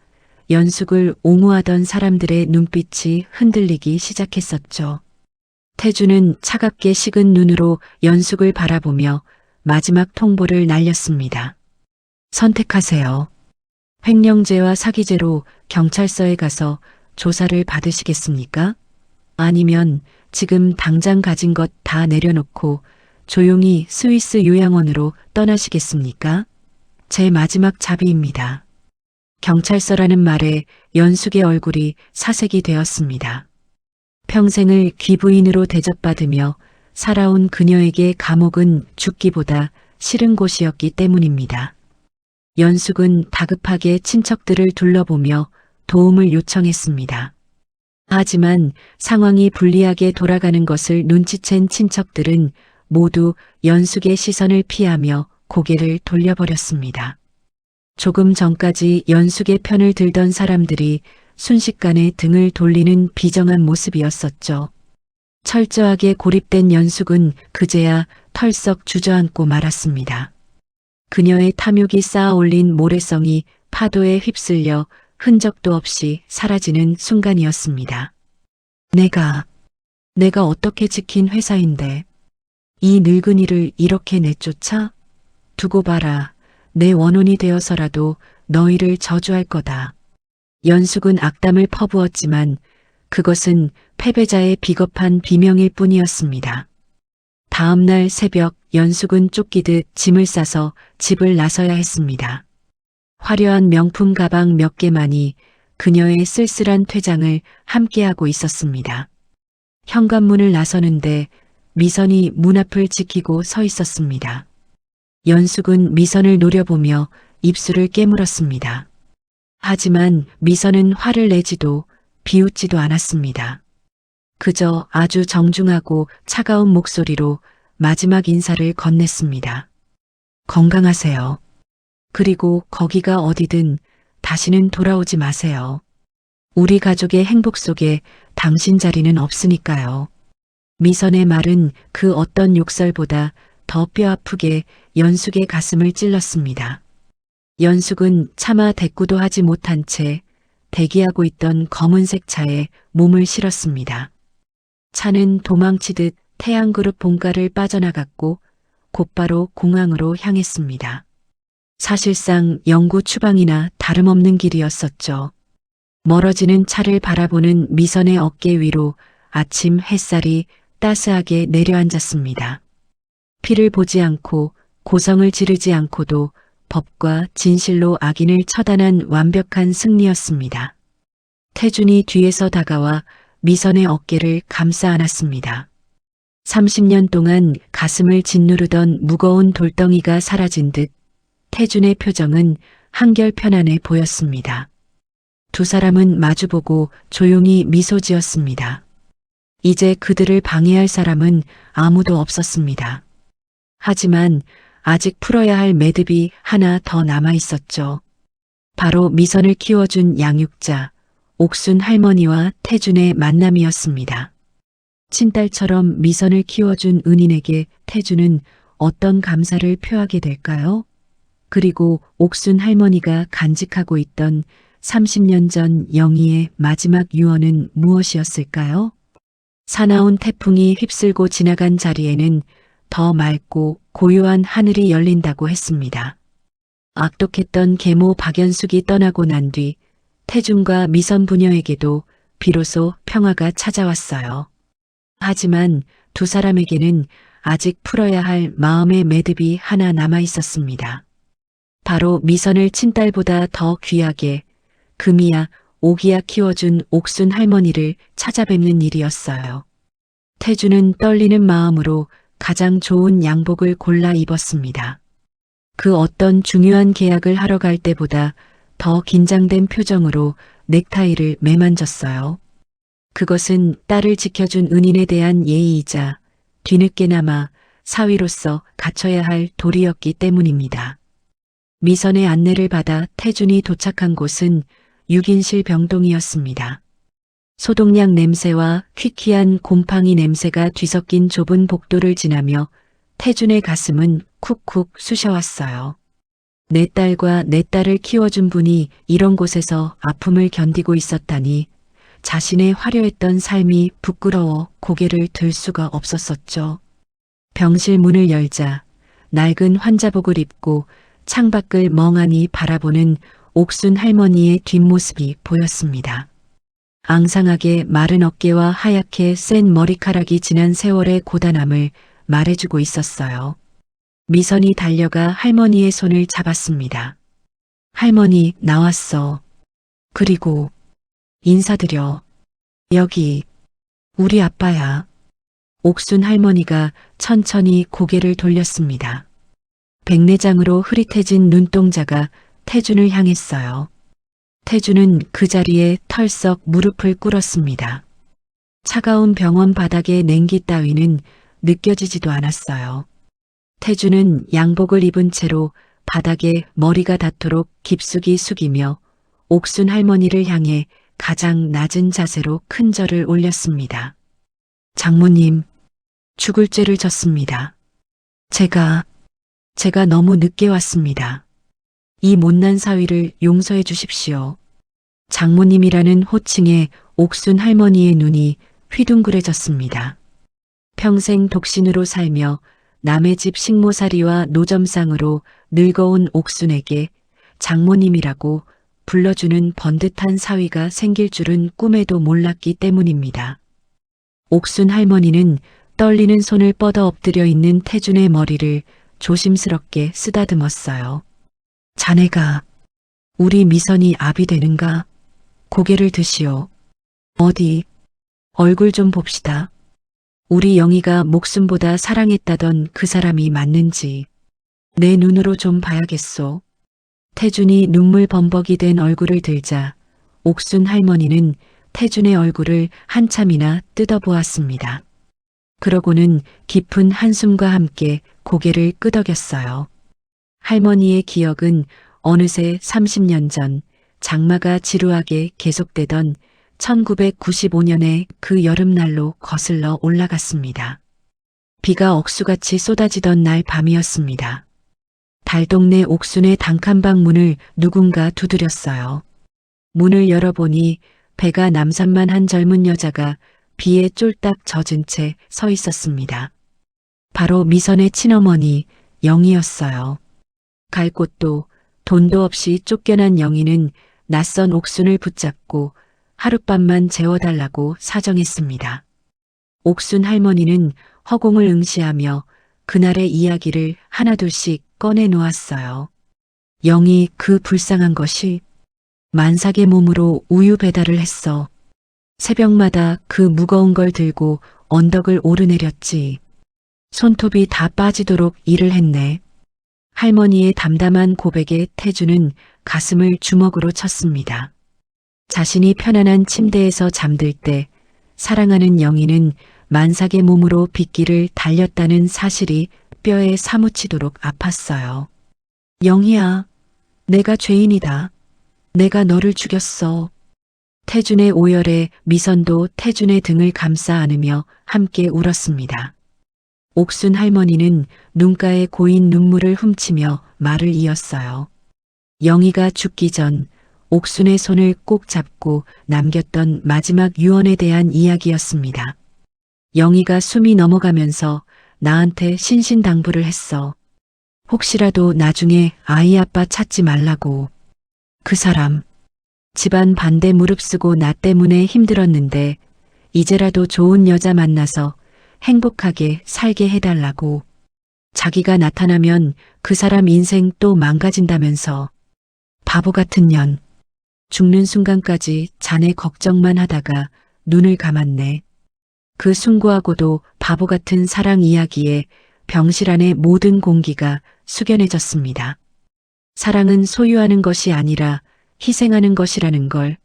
연숙을 옹호하던 사람들의 눈빛이 흔들리기 시작했었죠. 태주는 차갑게 식은 눈으로 연숙을 바라보며 마지막 통보를 날렸습니다. 선택하세요. 횡령죄와 사기죄로 경찰서에 가서 조사를 받으시겠습니까? 아니면 지금 당장 가진 것 다 내려놓고 조용히 스위스 요양원으로 떠나시겠습니까? 제 마지막 자비입니다. 경찰서라는 말에 연숙의 얼굴이 사색이 되었습니다. 평생을 귀부인으로 대접받으며 살아온 그녀에게 감옥은 죽기보다 싫은 곳이었기 때문입니다. 연숙은 다급하게 친척들을 둘러보며 도움을 요청했습니다. 하지만 상황이 불리하게 돌아가는 것을 눈치챈 친척들은 모두 연숙의 시선을 피하며 고개를 돌려버렸습니다. 조금 전까지 연숙의 편을 들던 사람들이 순식간에 등을 돌리는 비정한 모습이었었죠. 철저하게 고립된 연숙은 그제야 털썩 주저앉고 말았습니다. 그녀의 탐욕이 쌓아 올린 모래성이 파도에 휩쓸려 흔적도 없이 사라지는 순간이었습니다. 내가 어떻게 지킨 회사인데 이 늙은이를 이렇게 내쫓아? 두고 봐라. 내 원혼이 되어서라도 너희를 저주할 거다. 연숙은 악담을 퍼부었지만 그것은 패배자의 비겁한 비명일 뿐이었습니다. 다음 날 새벽 연숙은 쫓기듯 짐을 싸서 집을 나서야 했습니다. 화려한 명품 가방 몇 개만이 그녀의 쓸쓸한 퇴장을 함께하고 있었습니다. 현관문을 나서는데 미선이 문 앞을 지키고 서 있었습니다. 연숙은 미선을 노려보며 입술을 깨물었습니다. 하지만 미선은 화를 내지도 비웃지도 않았습니다. 그저 아주 정중하고 차가운 목소리로 마지막 인사를 건넸습니다. 건강하세요. 그리고 거기가 어디든 다시는 돌아오지 마세요. 우리 가족의 행복 속에 당신 자리는 없으니까요. 미선의 말은 그 어떤 욕설보다 더 뼈아프게 연숙의 가슴을 찔렀습니다. 연숙은 차마 대꾸도 하지 못한 채 대기하고 있던 검은색 차에 몸을 실었습니다. 차는 도망치듯 태양그룹 본가를 빠져나갔고 곧바로 공항으로 향했습니다. 사실상 영구 추방이나 다름없는 길이었었죠. 멀어지는 차를 바라보는 미선의 어깨 위로 아침 햇살이 따스하게 내려앉았습니다. 피를 보지 않고 고성을 지르지 않고도 법과 진실로 악인을 처단한 완벽한 승리였습니다. 태준이 뒤에서 다가와 미선의 어깨를 감싸 안았습니다. 30년 동안 가슴을 짓누르던 무거운 돌덩이가 사라진 듯 태준의 표정은 한결 편안해 보였습니다. 두 사람은 마주보고 조용히 미소 지었습니다. 이제 그들을 방해할 사람은 아무도 없었습니다. 하지만 아직 풀어야 할 매듭이 하나 더 남아 있었죠. 바로 미선을 키워준 양육자, 옥순 할머니와 태준의 만남이었습니다. 친딸처럼 미선을 키워준 은인에게 태준은 어떤 감사를 표하게 될까요? 그리고 옥순 할머니가 간직하고 있던 30년 전 영희의 마지막 유언은 무엇이었을까요? 사나운 태풍이 휩쓸고 지나간 자리에는 더 맑고 고요한 하늘이 열린다고 했습니다. 악독했던 계모 박연숙이 떠나고 난 뒤 태준과 미선 부녀에게도 비로소 평화가 찾아왔어요. 하지만 두 사람에게는 아직 풀어야 할 마음의 매듭이 하나 남아 있었습니다. 바로 미선을 친딸보다 더 귀하게 금이야 오기야 키워준 옥순 할머니를 찾아뵙는 일이었어요. 태준은 떨리는 마음으로 가장 좋은 양복을 골라 입었습니다. 그 어떤 중요한 계약을 하러 갈 때보다 더 긴장된 표정으로 넥타이를 매만졌어요. 그것은 딸을 지켜준 은인에 대한 예의이자 뒤늦게나마 사위로서 갖춰야 할 도리였기 때문입니다. 미선의 안내를 받아 태준이 도착한 곳은 6인실 병동이었습니다. 소독약 냄새와 퀴퀴한 곰팡이 냄새가 뒤섞인 좁은 복도를 지나며 태준의 가슴은 쿡쿡 쑤셔왔어요. 내 딸과 내 딸을 키워준 분이 이런 곳에서 아픔을 견디고 있었다니 자신의 화려했던 삶이 부끄러워 고개를 들 수가 없었었죠. 병실 문을 열자 낡은 환자복을 입고 창밖을 멍하니 바라보는 옥순 할머니의 뒷모습이 보였습니다. 앙상하게 마른 어깨와 하얗게 센 머리카락이 지난 세월의 고단함을 말해주고 있었어요. 미선이 달려가 할머니의 손을 잡았습니다. 할머니, 나왔어. 그리고 인사드려. 여기 우리 아빠야. 옥순 할머니가 천천히 고개를 돌렸습니다. 백내장으로 흐릿해진 눈동자가 태준을 향했어요. 태준은 그 자리에 털썩 무릎을 꿇었습니다. 차가운 병원 바닥의 냉기 따위는 느껴지지도 않았어요. 태준은 양복을 입은 채로 바닥에 머리가 닿도록 깊숙이 숙이며 옥순 할머니를 향해 가장 낮은 자세로 큰 절을 올렸습니다. 장모님, 죽을 죄를 졌습니다. 제가 너무 늦게 왔습니다. 이 못난 사위를 용서해 주십시오. 장모님이라는 호칭에 옥순 할머니의 눈이 휘둥그레졌습니다. 평생 독신으로 살며 남의 집 식모살이와 노점상으로 늙어온 옥순에게 장모님이라고 불러주는 번듯한 사위가 생길 줄은 꿈에도 몰랐기 때문입니다. 옥순 할머니는 떨리는 손을 뻗어 엎드려 있는 태준의 머리를 조심스럽게 쓰다듬었어요. 자네가 우리 미선이 압이 되는가? 고개를 드시오. 어디 얼굴 좀 봅시다. 우리 영희가 목숨보다 사랑했다던 그 사람이 맞는지 내 눈으로 좀 봐야겠소. 태준이 눈물 범벅이 된 얼굴을 들자 옥순 할머니는 태준의 얼굴을 한참이나 뜯어보았습니다. 그러고는 깊은 한숨과 함께 고개를 끄덕였어요. 할머니의 기억은 어느새 30년 전 장마가 지루하게 계속되던 1995년의 그 여름날로 거슬러 올라갔습니다. 비가 억수같이 쏟아지던 날 밤이었습니다. 달동네 옥순의 단칸방 문을 누군가 두드렸어요. 문을 열어보니 배가 남산만 한 젊은 여자가 비에 쫄딱 젖은 채 서 있었습니다. 바로 미선의 친어머니 영희였어요. 갈 곳도 돈도 없이 쫓겨난 영희는 낯선 옥순을 붙잡고 하룻밤만 재워달라고 사정했습니다. 옥순 할머니는 허공을 응시하며 그날의 이야기를 하나둘씩 꺼내 놓았어요. 영희 그 불쌍한 것이 만삭의 몸으로 우유 배달을 했어. 새벽마다 그 무거운 걸 들고 언덕을 오르내렸지. 손톱이 다 빠지도록 일을 했네. 할머니의 담담한 고백에 태주는 가슴을 주먹으로 쳤습니다. 자신이 편안한 침대에서 잠들 때 사랑하는 영희는 만삭의 몸으로 빗길을 달렸다는 사실이 뼈에 사무치도록 아팠어요. 영희야, 내가 죄인이다. 내가 너를 죽였어. 태준의 오열에 미선도 태준의 등을 감싸 안으며 함께 울었습니다. 옥순 할머니는 눈가에 고인 눈물을 훔치며 말을 이었어요. 영희가 죽기 전 옥순의 손을 꼭 잡고 남겼던 마지막 유언에 대한 이야기였습니다. 영희가 숨이 넘어가면서 나한테 신신당부를 했어. 혹시라도 나중에 아이 아빠 찾지 말라고. 그 사람, 집안 반대 무릅쓰고 나 때문에 힘들었는데 이제라도 좋은 여자 만나서 행복하게 살게 해달라고. 자기가 나타나면 그 사람 인생 또 망가진다면서. 바보 같은 년. 죽는 순간까지 자네 걱정만 하다가 눈을 감았네. 그 숭고하고도 바보 같은 사랑 이야기에 병실 안의 모든 공기가 숙연해졌습니다. 사랑은 소유하는 것이 아니라 희생하는 것이라는 걸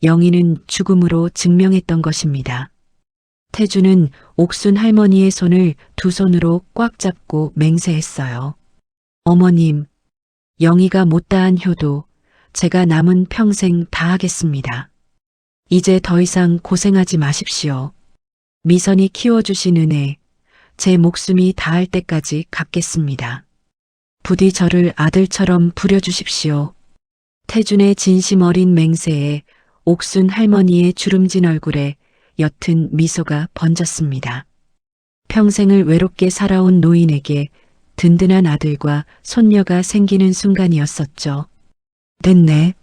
영희는 죽음으로 증명했던 것입니다. 태주는 옥순 할머니의 손을 두 손으로 꽉 잡고 맹세했어요. 어머님, 영희가 못다한 효도 제가 남은 평생 다 하겠습니다. 이제 더 이상 고생하지 마십시오. 미선이 키워주신 은혜, 제 목숨이 닿을 때까지 갚겠습니다. 부디 저를 아들처럼 부려주십시오. 태준의 진심 어린 맹세에 옥순 할머니의 주름진 얼굴에 옅은 미소가 번졌습니다. 평생을 외롭게 살아온 노인에게 든든한 아들과 손녀가 생기는 순간이었었죠. 됐네.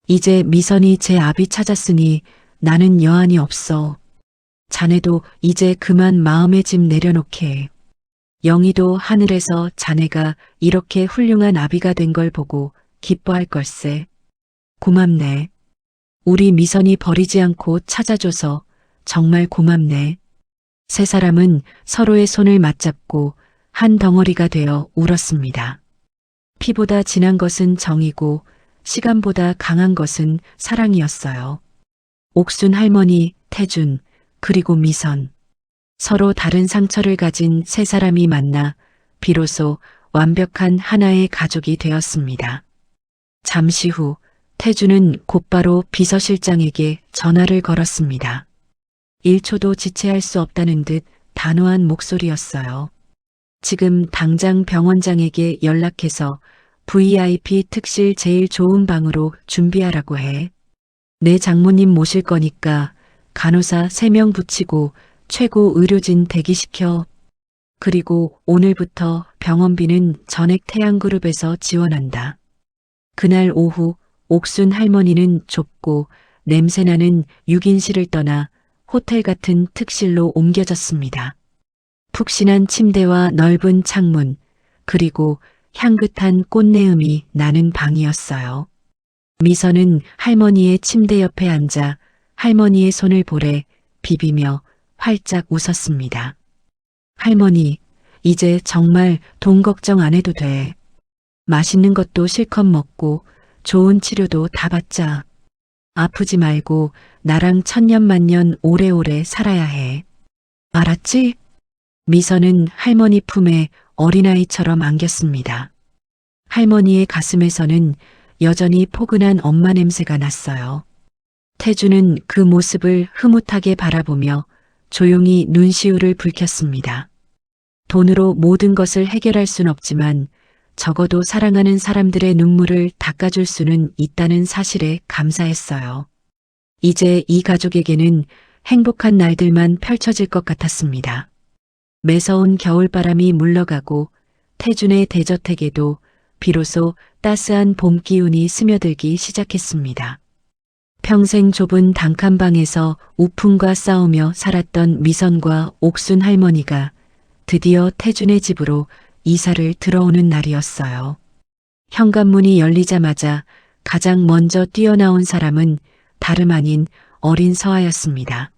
이제 미선이 제 아비 찾았으니 나는 여한이 없어. 자네도 이제 그만 마음의 짐 내려놓게. 영희도 하늘에서 자네가 이렇게 훌륭한 아비가 된 걸 보고 기뻐할 걸세. 고맙네. 우리 미선이 버리지 않고 찾아줘서 정말 고맙네. 세 사람은 서로의 손을 맞잡고 한 덩어리가 되어 울었습니다. 피보다 진한 것은 정이고 시간보다 강한 것은 사랑이었어요. 옥순 할머니, 태준, 그리고 미선. 서로 다른 상처를 가진 세 사람이 만나 비로소 완벽한 하나의 가족이 되었습니다. 잠시 후 태준은 곧바로 비서실장에게 전화를 걸었습니다. 1초도 지체할 수 없다는 듯 단호한 목소리였어요. 지금 당장 병원장에게 연락해서 VIP 특실 제일 좋은 방으로 준비하라고 해. 내 장모님 모실 거니까 간호사 3명 붙이고 최고 의료진 대기시켜. 그리고 오늘부터 병원비는 전액 태양그룹에서 지원한다. 그날 오후 옥순 할머니는 좁고 냄새나는 6인실을 떠나 호텔 같은 특실로 옮겨졌습니다. 푹신한 침대와 넓은 창문, 그리고 향긋한 꽃내음이 나는 방이었어요. 미선은 할머니의 침대 옆에 앉아 할머니의 손을 볼에 비비며 활짝 웃었습니다. 할머니, 이제 정말 돈 걱정 안 해도 돼. 맛있는 것도 실컷 먹고 좋은 치료도 다 받자. 아프지 말고 나랑 천년만년 오래오래 살아야 해. 알았지? 미선은 할머니 품에 어린아이처럼 안겼습니다. 할머니의 가슴에서는 여전히 포근한 엄마 냄새가 났어요. 태주는 그 모습을 흐뭇하게 바라보며 조용히 눈시울을 붉혔습니다. 돈으로 모든 것을 해결할 순 없지만 적어도 사랑하는 사람들의 눈물을 닦아줄 수는 있다는 사실에 감사했어요. 이제 이 가족에게는 행복한 날들만 펼쳐질 것 같았습니다. 매서운 겨울바람이 물러가고 태준의 대저택에도 비로소 따스한 봄 기운이 스며들기 시작했습니다. 평생 좁은 단칸방에서 우풍과 싸우며 살았던 미선과 옥순 할머니가 드디어 태준의 집으로 이사를 들어오는 날이었어요. 현관문이 열리자마자 가장 먼저 뛰어나온 사람은 다름 아닌 어린 서아였습니다.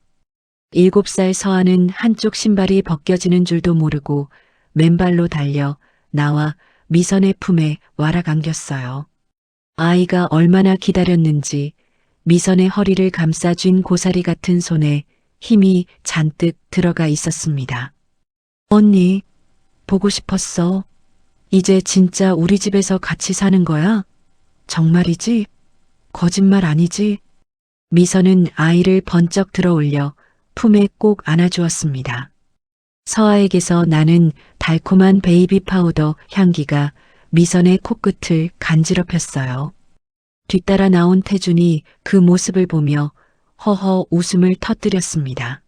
7살 서아는 한쪽 신발이 벗겨지는 줄도 모르고 맨발로 달려 나와 미선의 품에 와락 안겼어요. 아이가 얼마나 기다렸는지 미선의 허리를 감싸 쥔 고사리 같은 손에 힘이 잔뜩 들어가 있었습니다. 언니, 보고 싶었어. 이제 진짜 우리 집에서 같이 사는 거야? 정말이지? 거짓말 아니지? 미선은 아이를 번쩍 들어 올려 품에 꼭 안아주었습니다. 서아에게서 나는 달콤한 베이비 파우더 향기가 미선의 코끝을 간지럽혔어요. 뒤따라 나온 태준이 그 모습을 보며 허허 웃음을 터뜨렸습니다.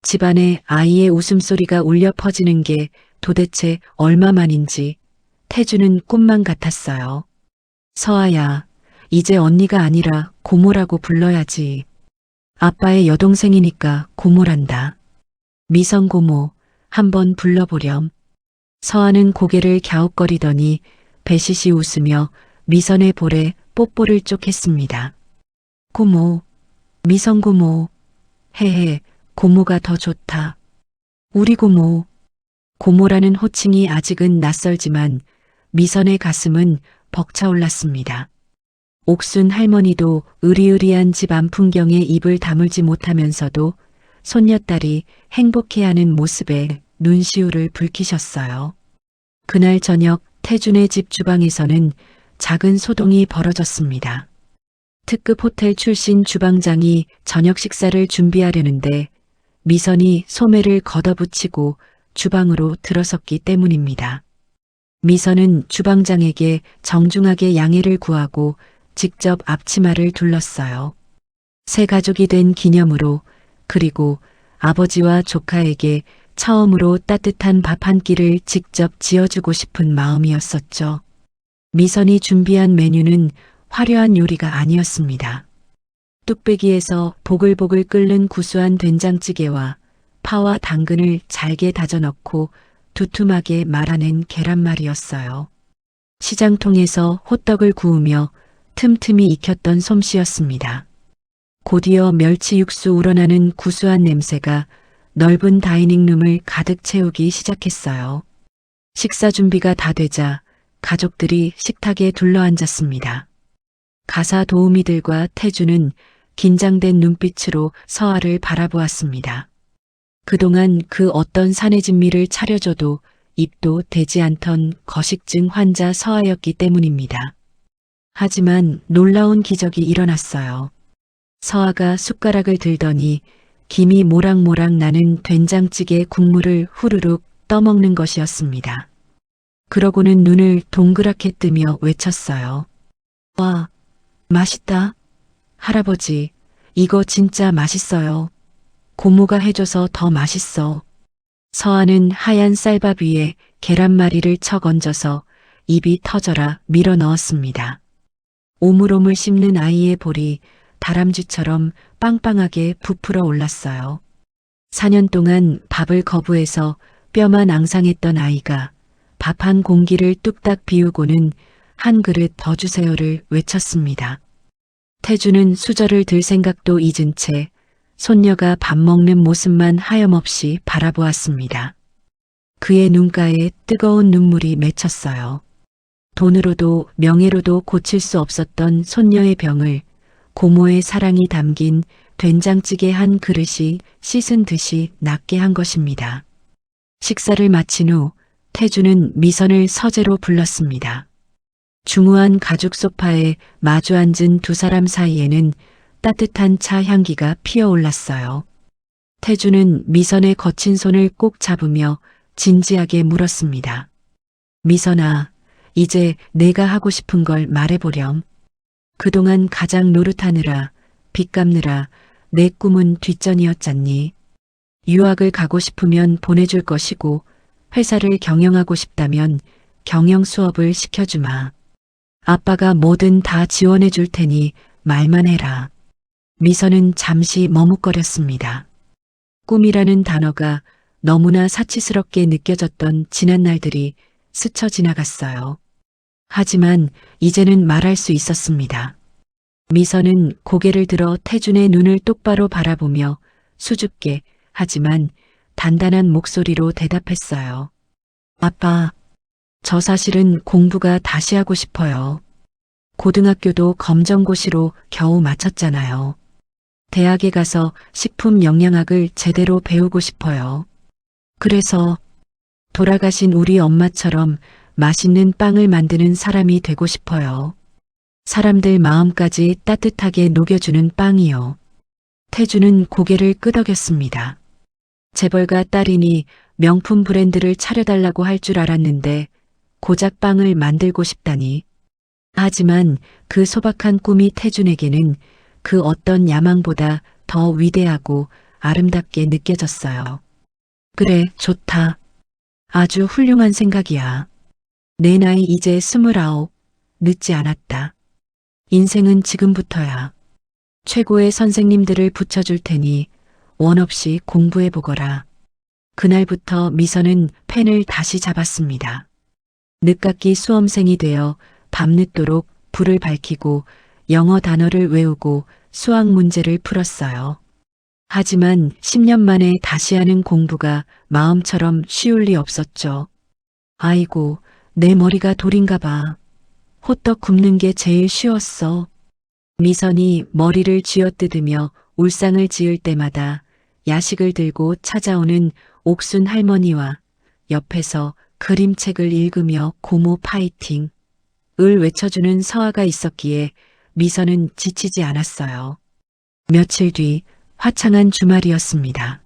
집안에 아이의 웃음소리가 울려 퍼지는 게 도대체 얼마만인지 태준은 꿈만 같았어요. 서아야, 이제 언니가 아니라 고모라고 불러야지. 아빠의 여동생이니까 고모란다. 미선 고모, 한번 불러보렴. 서아는 고개를 갸웃거리더니 배시시 웃으며 미선의 볼에 뽀뽀를 쪽했습니다. 고모, 미선 고모, 헤헤, 고모가 더 좋다. 우리 고모. 고모라는 호칭이 아직은 낯설지만 미선의 가슴은 벅차올랐습니다. 옥순 할머니도 으리으리한 집 안 풍경에 입을 다물지 못하면서도 손녀딸이 행복해하는 모습에 눈시울을 붉히셨어요. 그날 저녁 태준의 집 주방에서는 작은 소동이 벌어졌습니다. 특급 호텔 출신 주방장이 저녁 식사를 준비하려는데 미선이 소매를 걷어붙이고 주방으로 들어섰기 때문입니다. 미선은 주방장에게 정중하게 양해를 구하고 직접 앞치마를 둘렀어요. 새 가족이 된 기념으로, 그리고 아버지와 조카에게 처음으로 따뜻한 밥 한 끼를 직접 지어주고 싶은 마음이었었죠. 미선이 준비한 메뉴는 화려한 요리가 아니었습니다. 뚝배기에서 보글보글 끓는 구수한 된장찌개와 파와 당근을 잘게 다져 넣고 두툼하게 말아낸 계란말이였어요. 시장통에서 호떡을 구우며 틈틈이 익혔던 솜씨였습니다. 곧이어 멸치 육수 우러나는 구수한 냄새가 넓은 다이닝룸을 가득 채우기 시작했어요. 식사 준비가 다 되자 가족들이 식탁에 둘러앉았습니다. 가사 도우미들과 태주는 긴장된 눈빛으로 서아를 바라보았습니다. 그동안 그 어떤 사내진미를 차려줘도 입도 대지 않던 거식증 환자 서아였기 때문입니다. 하지만 놀라운 기적이 일어났어요. 서아가 숟가락을 들더니 김이 모락모락 나는 된장찌개 국물을 후루룩 떠먹는 것이었습니다. 그러고는 눈을 동그랗게 뜨며 외쳤어요. 와, 맛있다. 할아버지, 이거 진짜 맛있어요. 고모가 해줘서 더 맛있어. 서아는 하얀 쌀밥 위에 계란말이를 척 얹어서 입이 터져라 밀어 넣었습니다. 오물오물 씹는 아이의 볼이 다람쥐처럼 빵빵하게 부풀어 올랐어요. 4년 동안 밥을 거부해서 뼈만 앙상했던 아이가 밥 한 공기를 뚝딱 비우고는 한 그릇 더 주세요를 외쳤습니다. 태주는 수저를 들 생각도 잊은 채 손녀가 밥 먹는 모습만 하염없이 바라보았습니다. 그의 눈가에 뜨거운 눈물이 맺혔어요. 돈으로도 명예로도 고칠 수 없었던 손녀의 병을 고모의 사랑이 담긴 된장찌개 한 그릇이 씻은 듯이 낫게 한 것입니다. 식사를 마친 후 태주는 미선을 서재로 불렀습니다. 중후한 가죽 소파에 마주 앉은 두 사람 사이에는 따뜻한 차 향기가 피어올랐어요. 태주는 미선의 거친 손을 꼭 잡으며 진지하게 물었습니다. 미선아, 이제 내가 하고 싶은 걸 말해보렴. 그동안 가장 노릇하느라, 빚 갚느라 내 꿈은 뒷전이었잖니. 유학을 가고 싶으면 보내줄 것이고 회사를 경영하고 싶다면 경영 수업을 시켜주마. 아빠가 뭐든 다 지원해 줄 테니 말만 해라. 미선은 잠시 머뭇거렸습니다. 꿈이라는 단어가 너무나 사치스럽게 느껴졌던 지난 날들이 스쳐 지나갔어요. 하지만 이제는 말할 수 있었습니다. 미선은 고개를 들어 태준의 눈을 똑바로 바라보며 수줍게 하지만 단단한 목소리로 대답했어요. 아빠, 저 사실은 공부가 다시 하고 싶어요. 고등학교도 검정고시로 겨우 마쳤잖아요. 대학에 가서 식품 영양학을 제대로 배우고 싶어요. 그래서 돌아가신 우리 엄마처럼 맛있는 빵을 만드는 사람이 되고 싶어요. 사람들 마음까지 따뜻하게 녹여주는 빵이요. 태주는 고개를 끄덕였습니다. 재벌가 딸이니 명품 브랜드를 차려달라고 할 줄 알았는데 고작 빵을 만들고 싶다니. 하지만 그 소박한 꿈이 태준에게는 그 어떤 야망보다 더 위대하고 아름답게 느껴졌어요. 그래, 좋다. 아주 훌륭한 생각이야. 내 나이 이제 29, 늦지 않았다. 인생은 지금부터야. 최고의 선생님들을 붙여줄 테니 원 없이 공부해보거라. 그날부터 미선은 펜을 다시 잡았습니다. 늦깎이 수험생이 되어 밤늦도록 불을 밝히고 영어 단어를 외우고 수학 문제를 풀었어요. 하지만 10년 만에 다시 하는 공부가 마음처럼 쉬울 리 없었죠. 아이고, 내 머리가 돌인가 봐. 호떡 굽는 게 제일 쉬웠어. 미선이 머리를 쥐어뜯으며 울상을 지을 때마다 야식을 들고 찾아오는 옥순 할머니와 옆에서 그림책을 읽으며 고모 파이팅 을 외쳐주는 서아가 있었기에 미선은 지치지 않았어요. 며칠 뒤 화창한 주말이었습니다.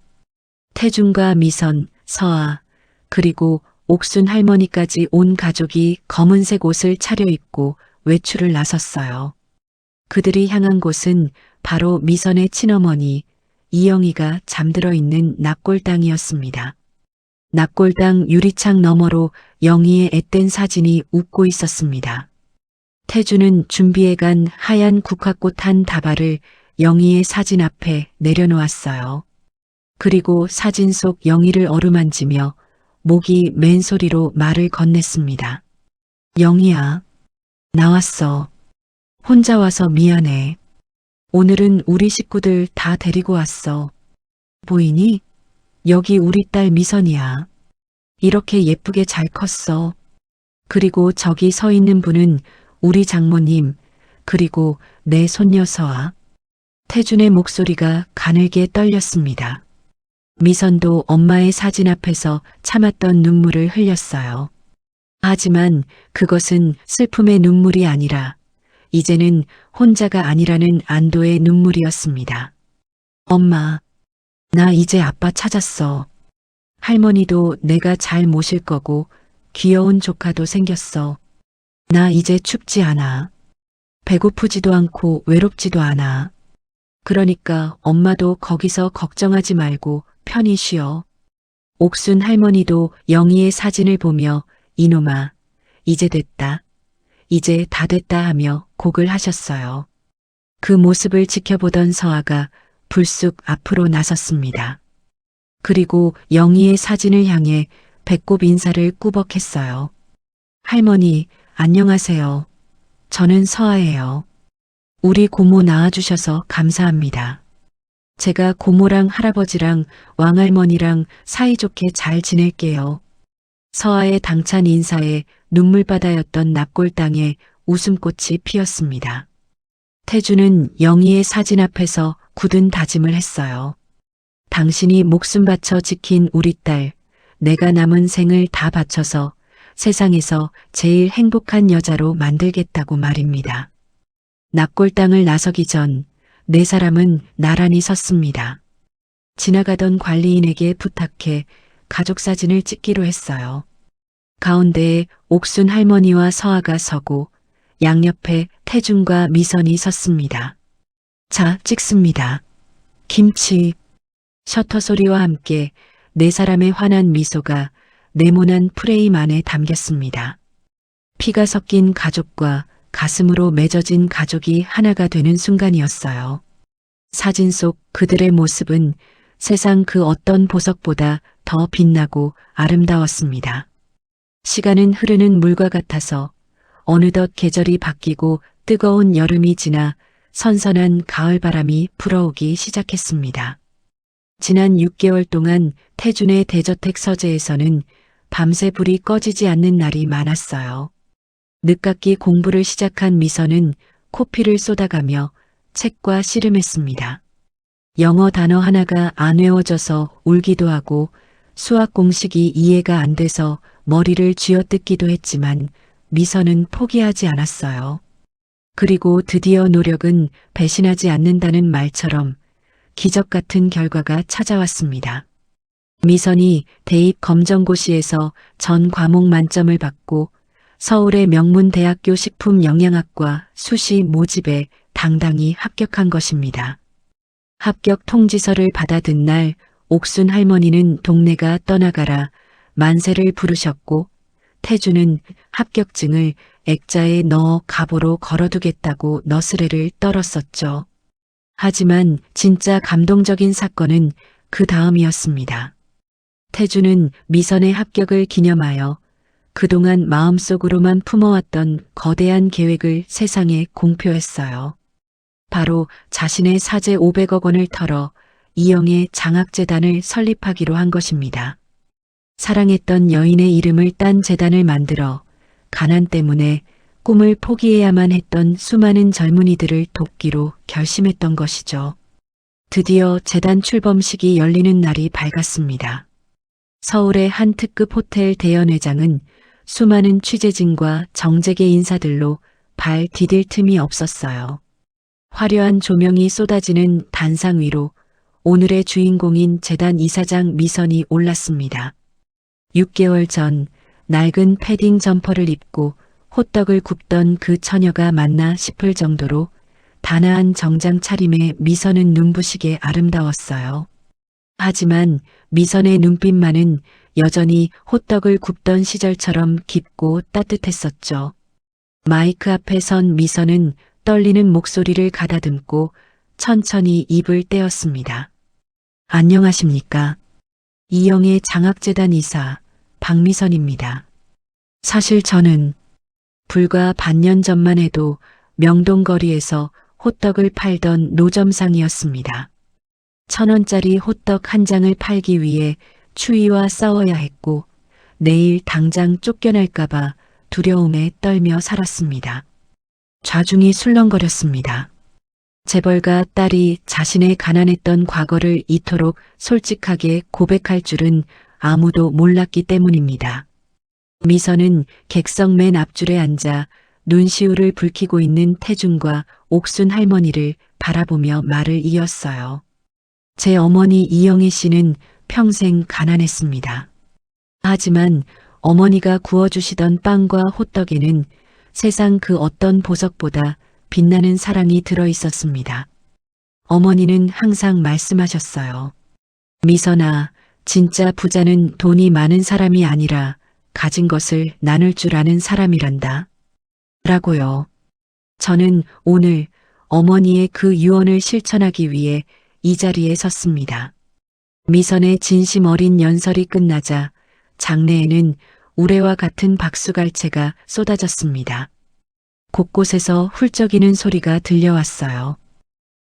태준과 미선, 서아, 그리고 옥순 할머니까지 온 가족이 검은색 옷을 차려입고 외출을 나섰어요. 그들이 향한 곳은 바로 미선의 친어머니 이영희가 잠들어 있는 납골당이었습니다. 납골당 유리창 너머로 영희의 앳된 사진이 웃고 있었습니다. 태주는 준비해간 하얀 국화꽃 한 다발을 영희의 사진 앞에 내려놓았어요. 그리고 사진 속 영희를 어루만지며 목이 맨 소리로 말을 건넸습니다. 영희야, 나왔어. 혼자 와서 미안해. 오늘은 우리 식구들 다 데리고 왔어. 보이니? 여기 우리 딸 미선이야. 이렇게 예쁘게 잘 컸어. 그리고 저기 서 있는 분은 우리 장모님, 그리고 내 손녀 서아. 태준의 목소리가 가늘게 떨렸습니다. 미선도 엄마의 사진 앞에서 참았던 눈물을 흘렸어요. 하지만 그것은 슬픔의 눈물이 아니라 이제는 혼자가 아니라는 안도의 눈물이었습니다. 엄마, 나 이제 아빠 찾았어. 할머니도 내가 잘 모실 거고 귀여운 조카도 생겼어. 나 이제 춥지 않아. 배고프지도 않고 외롭지도 않아. 그러니까 엄마도 거기서 걱정하지 말고 편히 쉬어. 옥순 할머니도 영희의 사진을 보며 이놈아, 이제 됐다. 이제 다 됐다 하며 곡을 하셨어요. 그 모습을 지켜보던 서아가 불쑥 앞으로 나섰습니다. 그리고 영희의 사진을 향해 배꼽 인사를 꾸벅했어요. 할머니, 안녕하세요. 저는 서아예요. 우리 고모 낳아주셔서 감사합니다. 제가 고모랑 할아버지랑 왕할머니랑 사이좋게 잘 지낼게요. 서아의 당찬 인사에 눈물바다였던 납골당에 웃음꽃이 피었습니다. 태주는 영희의 사진 앞에서 굳은 다짐을 했어요. 당신이 목숨 바쳐 지킨 우리 딸, 내가 남은 생을 다 바쳐서 세상에서 제일 행복한 여자로 만들겠다고 말입니다. 납골당을 나서기 전 네 사람은 나란히 섰습니다. 지나가던 관리인에게 부탁해 가족 사진을 찍기로 했어요. 가운데에 옥순 할머니와 서아가 서고 양옆에 태준과 미선이 섰습니다. 자, 찍습니다. 김치. 셔터 소리와 함께 네 사람의 환한 미소가 네모난 프레임 안에 담겼습니다. 피가 섞인 가족과 가슴으로 맺어진 가족이 하나가 되는 순간이었어요. 사진 속 그들의 모습은 세상 그 어떤 보석보다 더 빛나고 아름다웠습니다. 시간은 흐르는 물과 같아서 어느덧 계절이 바뀌고 뜨거운 여름이 지나 선선한 가을바람이 불어오기 시작했습니다. 지난 6개월 동안 태준의 대저택 서재에서는 밤새 불이 꺼지지 않는 날이 많았어요. 늦깎이 공부를 시작한 미선은 코피를 쏟아가며 책과 씨름했습니다. 영어 단어 하나가 안 외워져서 울기도 하고 수학 공식이 이해가 안 돼서 머리를 쥐어뜯기도 했지만 미선은 포기하지 않았어요. 그리고 드디어 노력은 배신하지 않는다는 말처럼 기적 같은 결과가 찾아왔습니다. 미선이 대입 검정고시에서 전 과목 만점을 받고 서울의 명문 대학교 식품영양학과 수시 모집에 당당히 합격한 것입니다. 합격 통지서를 받아든 날 옥순 할머니는 동네가 떠나가라 만세를 부르셨고 태주는 합격증을 액자에 넣어 갑오로 걸어두겠다고 너스레를 떨었었죠. 하지만 진짜 감동적인 사건은 그 다음이었습니다. 태주는 미선의 합격을 기념하여 그동안 마음속으로만 품어왔던 거대한 계획을 세상에 공표했어요. 바로 자신의 사재 500억 원을 털어 이영의 장학재단을 설립하기로 한 것입니다. 사랑했던 여인의 이름을 딴 재단을 만들어 가난 때문에 꿈을 포기해야만 했던 수많은 젊은이들을 돕기로 결심했던 것이죠. 드디어 재단 출범식이 열리는 날이 밝았습니다. 서울의 한 특급 호텔 대연회장은 수많은 취재진과 정재계 인사들로 발 디딜 틈이 없었어요. 화려한 조명이 쏟아지는 단상 위로 오늘의 주인공인 재단 이사장 미선이 올랐습니다. 6개월 전 낡은 패딩 점퍼를 입고 호떡을 굽던 그 처녀가 맞나 싶을 정도로 단아한 정장 차림에 미선은 눈부시게 아름다웠어요. 하지만 미선의 눈빛만은 여전히 호떡을 굽던 시절처럼 깊고 따뜻했었죠. 마이크 앞에 선 미선은 떨리는 목소리를 가다듬고 천천히 입을 떼었습니다. 안녕하십니까? 이영의 장학재단 이사 박미선입니다. 사실 저는 불과 반년 전만 해도 명동거리에서 호떡을 팔던 노점상이었습니다. 1,000원짜리 호떡 한 장을 팔기 위해 추위와 싸워야 했고 내일 당장 쫓겨날까봐 두려움에 떨며 살았습니다. 좌중이 술렁거렸습니다. 재벌가 딸이 자신의 가난했던 과거를 이토록 솔직하게 고백할 줄은 아무도 몰랐기 때문입니다. 미선은 객석 맨 앞줄에 앉아 눈시울을 붉히고 있는 태준과 옥순 할머니를 바라보며 말을 이었어요. 제 어머니 이영애 씨는 평생 가난했습니다. 하지만 어머니가 구워주시던 빵과 호떡에는 세상 그 어떤 보석보다 빛나는 사랑이 들어있었습니다. 어머니는 항상 말씀하셨어요. 미선아, 진짜 부자는 돈이 많은 사람이 아니라 가진 것을 나눌 줄 아는 사람이란다. 라고요. 저는 오늘 어머니의 그 유언을 실천하기 위해 이 자리에 섰습니다. 미선의 진심 어린 연설이 끝나자 장내에는 우레와 같은 박수갈채가 쏟아졌습니다. 곳곳에서 훌쩍이는 소리가 들려왔어요.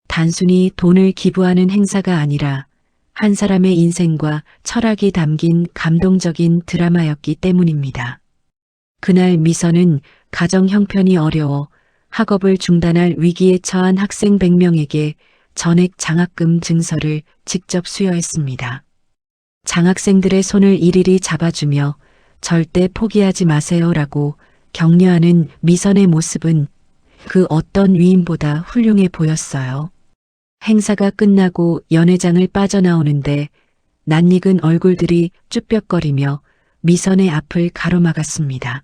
단순히 돈을 기부하는 행사가 아니라 한 사람의 인생과 철학이 담긴 감동적인 드라마였기 때문입니다. 그날 미선은 가정 형편이 어려워 학업을 중단할 위기에 처한 학생 100명에게 전액 장학금 증서를 직접 수여했습니다. 장학생들의 손을 일일이 잡아주며 절대 포기하지 마세요라고 격려하는 미선의 모습은 그 어떤 위인보다 훌륭해 보였어요. 행사가 끝나고 연회장을 빠져나오는데 낯익은 얼굴들이 쭈뼛거리며 미선의 앞을 가로막았습니다.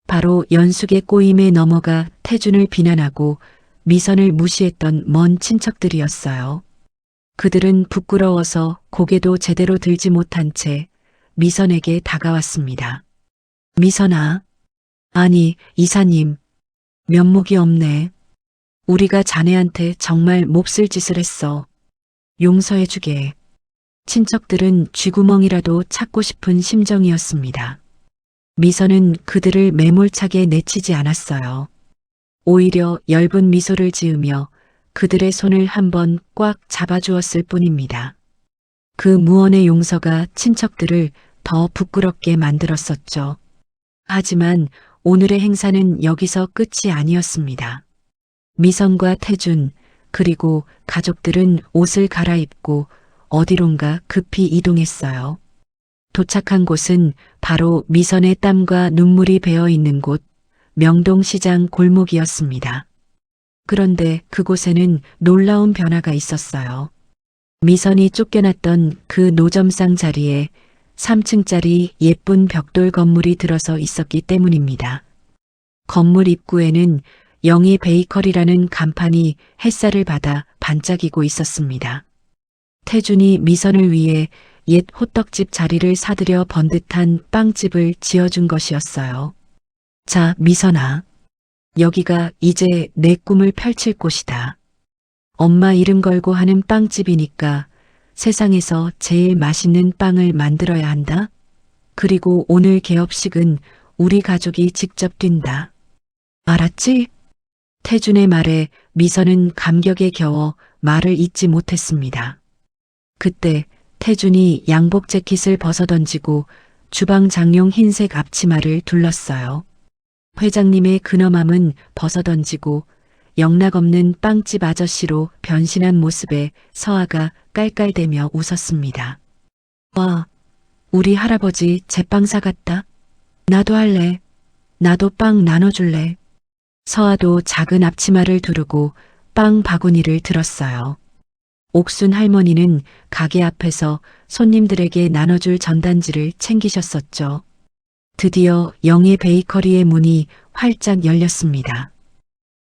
바로 연숙의 꼬임에 넘어가 태준을 비난하고 미선을 무시했던 먼 친척들이었어요. 그들은 부끄러워서 고개도 제대로 들지 못한 채 미선에게 다가왔습니다. 미선아. 아니, 이사님. 면목이 없네. 우리가 자네한테 정말 몹쓸 짓을 했어. 용서해주게. 친척들은 쥐구멍이라도 찾고 싶은 심정이었습니다. 미선은 그들을 매몰차게 내치지 않았어요. 오히려 엷은 미소를 지으며 그들의 손을 한번 꽉 잡아주었을 뿐입니다. 그 무언의 용서가 친척들을 더 부끄럽게 만들었었죠. 하지만 오늘의 행사는 여기서 끝이 아니었습니다. 미선과 태준, 그리고 가족들은 옷을 갈아입고 어디론가 급히 이동했어요. 도착한 곳은 바로 미선의 땀과 눈물이 배어 있는 곳, 명동시장 골목이었습니다. 그런데 그곳에는 놀라운 변화가 있었어요. 미선이 쫓겨났던 그 노점상 자리에 3층짜리 예쁜 벽돌 건물이 들어서 있었기 때문입니다. 건물 입구에는 영희 베이커리라는 간판이 햇살을 받아 반짝이고 있었습니다. 태준이 미선을 위해 옛 호떡집 자리를 사들여 번듯한 빵집을 지어준 것이었어요. 자, 미선아. 여기가 이제 내 꿈을 펼칠 곳이다. 엄마 이름 걸고 하는 빵집이니까 세상에서 제일 맛있는 빵을 만들어야 한다. 그리고 오늘 개업식은 우리 가족이 직접 뛴다. 알았지? 태준의 말에 미선은 감격에 겨워 말을 잇지 못했습니다. 그때 태준이 양복 재킷을 벗어던지고 주방 장용 흰색 앞치마를 둘렀어요. 회장님의 근엄함은 벗어던지고 영락없는 빵집 아저씨로 변신한 모습에 서아가 깔깔대며 웃었습니다. 와, 우리 할아버지 제빵사 같다. 나도 할래. 나도 빵 나눠줄래. 서아도 작은 앞치마를 두르고 빵 바구니를 들었어요. 옥순 할머니는 가게 앞에서 손님들에게 나눠줄 전단지를 챙기셨었죠. 드디어 영희 베이커리의 문이 활짝 열렸습니다.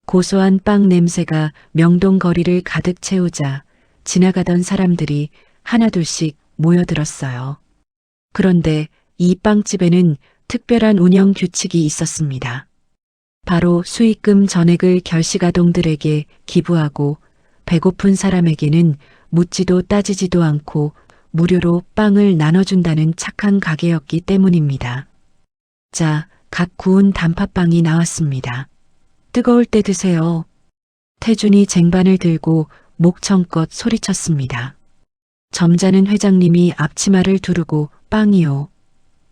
고소한 빵 냄새가 명동 거리를 가득 채우자 지나가던 사람들이 하나둘씩 모여들었어요. 그런데 이 빵집에는 특별한 운영 규칙이 있었습니다. 바로 수익금 전액을 결식아동들에게 기부하고 배고픈 사람에게는 묻지도 따지지도 않고 무료로 빵을 나눠준다는 착한 가게였기 때문입니다. 자, 갓 구운 단팥빵이 나왔습니다. 뜨거울 때 드세요. 태준이 쟁반을 들고 목청껏 소리쳤습니다. 점잖은 회장님이 앞치마를 두르고 빵이요.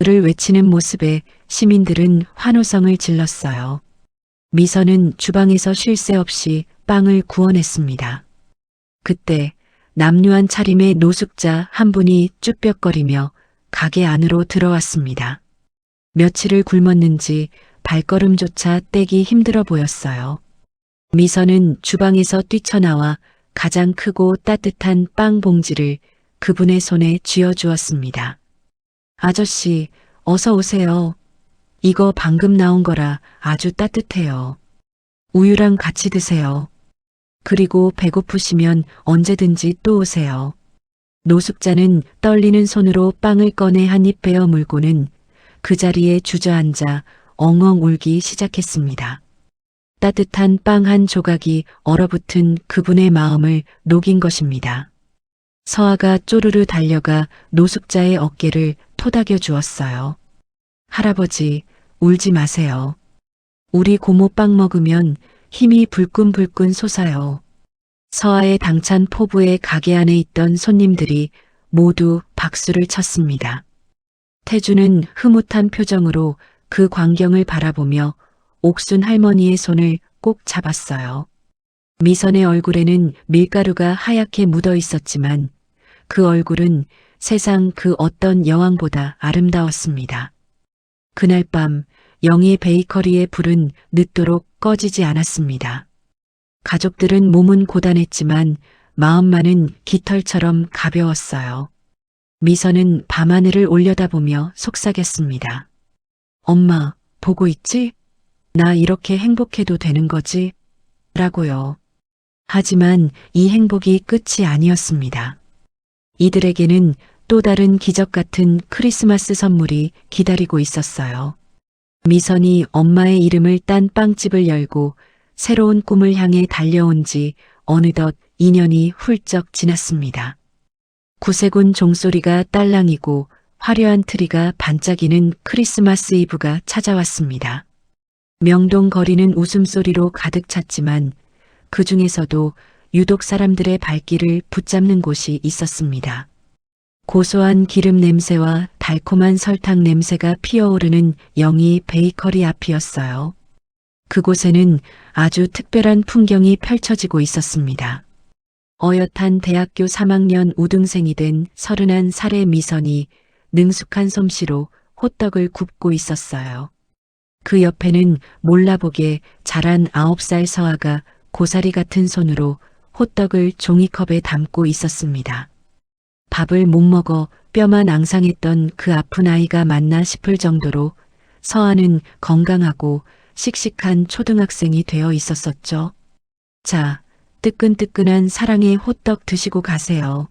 를 외치는 모습에 시민들은 환호성을 질렀어요. 미선은 주방에서 쉴 새 없이 빵을 구워냈습니다. 그때 남루한 차림의 노숙자 한 분이 쭈뼛거리며 가게 안으로 들어왔습니다. 며칠을 굶었는지 발걸음조차 떼기 힘들어 보였어요. 미선은 주방에서 뛰쳐나와 가장 크고 따뜻한 빵 봉지를 그분의 손에 쥐어주었습니다. 아저씨, 어서 오세요. 이거 방금 나온 거라 아주 따뜻해요. 우유랑 같이 드세요. 그리고 배고프시면 언제든지 또 오세요. 노숙자는 떨리는 손으로 빵을 꺼내 한 입 베어 물고는 그 자리에 주저앉아 엉엉 울기 시작했습니다. 따뜻한 빵 한 조각이 얼어붙은 그분의 마음을 녹인 것입니다. 서아가 쪼르르 달려가 노숙자의 어깨를 토닥여 주었어요. 할아버지, 울지 마세요. 우리 고모 빵 먹으면 힘이 불끈불끈 솟아요. 서아의 당찬 포부에 가게 안에 있던 손님들이 모두 박수를 쳤습니다. 태준은 흐뭇한 표정으로 그 광경을 바라보며 옥순 할머니의 손을 꼭 잡았어요. 미선의 얼굴에는 밀가루가 하얗게 묻어 있었지만 그 얼굴은 세상 그 어떤 여왕보다 아름다웠습니다. 그날 밤 영희 베이커리의 불은 늦도록 꺼지지 않았습니다. 가족들은 몸은 고단했지만 마음만은 깃털처럼 가벼웠어요. 미선은 밤하늘을 올려다보며 속삭였습니다. 엄마, 보고 있지? 나 이렇게 행복해도 되는 거지? 라고요. 하지만 이 행복이 끝이 아니었습니다. 이들에게는 또 다른 기적 같은 크리스마스 선물이 기다리고 있었어요. 미선이 엄마의 이름을 딴 빵집을 열고 새로운 꿈을 향해 달려온 지 어느덧 2년이 훌쩍 지났습니다. 구세군 종소리가 딸랑이고 화려한 트리가 반짝이는 크리스마스 이브가 찾아왔습니다. 명동 거리는 웃음소리로 가득 찼지만 그 중에서도 유독 사람들의 발길을 붙잡는 곳이 있었습니다. 고소한 기름 냄새와 달콤한 설탕 냄새가 피어오르는 영희 베이커리 앞이었어요. 그곳에는 아주 특별한 풍경이 펼쳐지고 있었습니다. 어엿한 대학교 3학년 우등생이 된 31살의 미선이 능숙한 솜씨로 호떡을 굽고 있었어요. 그 옆에는 몰라보게 자란 9살 서아가 고사리 같은 손으로 호떡을 종이컵에 담고 있었습니다. 밥을 못 먹어 뼈만 앙상했던 그 아픈 아이가 맞나 싶을 정도로 서아는 건강하고 씩씩한 초등학생이 되어 있었었죠. 자, 뜨끈뜨끈한 사랑의 호떡 드시고 가세요.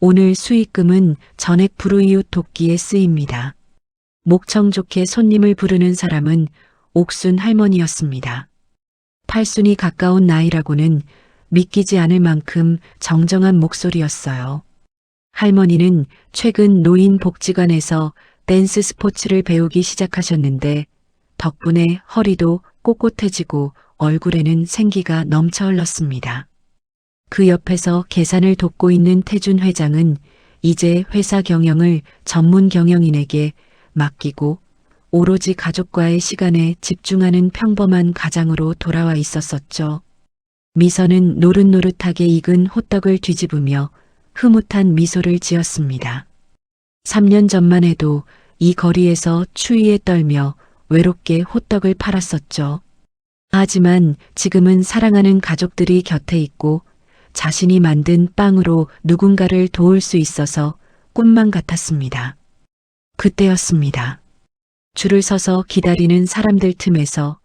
오늘 수익금은 전액 불우이웃 돕기에 쓰입니다. 목청 좋게 손님을 부르는 사람은 옥순 할머니였습니다. 팔순이 가까운 나이라고는 믿기지 않을 만큼 정정한 목소리였어요. 할머니는 최근 노인복지관에서 댄스 스포츠를 배우기 시작하셨는데 덕분에 허리도 꼿꼿해지고 얼굴에는 생기가 넘쳐 흘렀습니다. 그 옆에서 계산을 돕고 있는 태준 회장은 이제 회사 경영을 전문 경영인에게 맡기고 오로지 가족과의 시간에 집중하는 평범한 가장으로 돌아와 있었었죠. 미선은 노릇노릇하게 익은 호떡을 뒤집으며 흐뭇한 미소를 지었습니다. 3년 전만 해도 이 거리에서 추위에 떨며 외롭게 호떡을 팔았었죠. 하지만 지금은 사랑하는 가족들이 곁에 있고 자신이 만든 빵으로 누군가를 도울 수 있어서 꿈만 같았습니다. 그때였습니다. 줄을 서서 기다리는 사람들 틈에서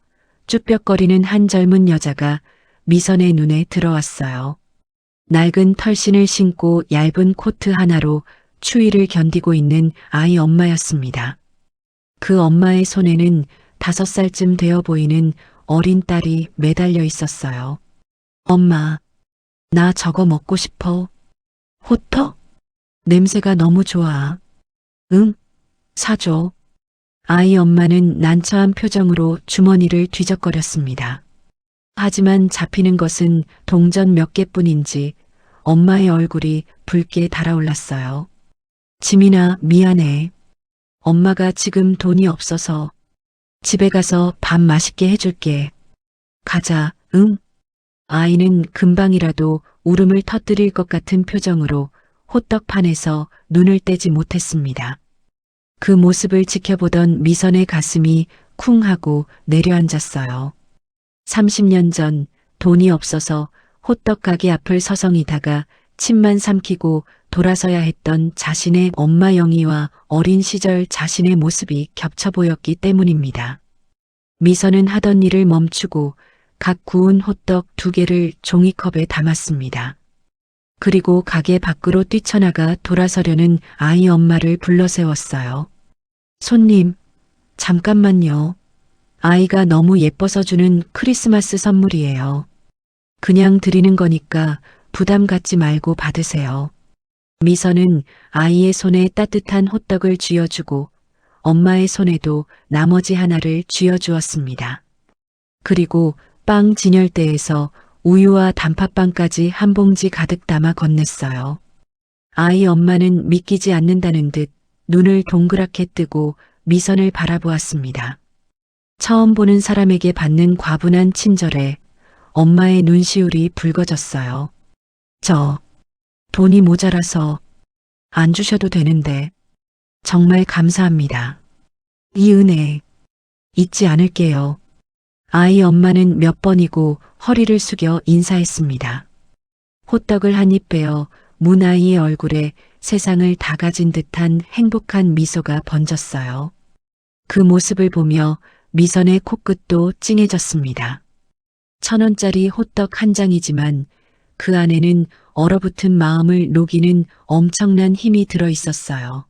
쭈뼛거리는 한 젊은 여자가 미선의 눈에 들어왔어요. 낡은 털신을 신고 얇은 코트 하나로 추위를 견디고 있는 아이 엄마였습니다. 그 엄마의 손에는 5살쯤 되어 보이는 어린 딸이 매달려 있었어요. 엄마, 나 저거 먹고 싶어. 호떡? 냄새가 너무 좋아. 응, 사줘. 아이 엄마는 난처한 표정으로 주머니를 뒤적거렸습니다. 하지만 잡히는 것은 동전 몇 개뿐인지 엄마의 얼굴이 붉게 달아올랐어요. 지민아, 미안해. 엄마가 지금 돈이 없어서 집에 가서 밥 맛있게 해줄게. 가자, 응? 아이는 금방이라도 울음을 터뜨릴 것 같은 표정으로 호떡판에서 눈을 떼지 못했습니다. 그 모습을 지켜보던 미선의 가슴이 쿵 하고 내려앉았어요. 30년 전 돈이 없어서 호떡 가게 앞을 서성이다가 침만 삼키고 돌아서야 했던 자신의 엄마 영희와 어린 시절 자신의 모습이 겹쳐 보였기 때문입니다. 미선은 하던 일을 멈추고 각 구운 호떡 2개를 종이컵에 담았습니다. 그리고 가게 밖으로 뛰쳐나가 돌아서려는 아이 엄마를 불러세웠어요. 손님, 잠깐만요. 아이가 너무 예뻐서 주는 크리스마스 선물이에요. 그냥 드리는 거니까 부담 갖지 말고 받으세요. 미선은 아이의 손에 따뜻한 호떡을 쥐어주고 엄마의 손에도 나머지 하나를 쥐어주었습니다. 그리고 빵 진열대에서 우유와 단팥빵까지 한 봉지 가득 담아 건넸어요. 아이 엄마는 믿기지 않는다는 듯 눈을 동그랗게 뜨고 미선을 바라보았습니다. 처음 보는 사람에게 받는 과분한 친절에 엄마의 눈시울이 붉어졌어요. 저 돈이 모자라서 안 주셔도 되는데 정말 감사합니다. 이 은혜 잊지 않을게요. 아이 엄마는 몇 번이고 허리를 숙여 인사했습니다. 호떡을 한 입 빼어 문 아이의 얼굴에 세상을 다 가진 듯한 행복한 미소가 번졌어요. 그 모습을 보며 미선의 코끝도 찡해졌습니다. 1,000원짜리 호떡 한 장이지만 그 안에는 얼어붙은 마음을 녹이는 엄청난 힘이 들어 있었어요.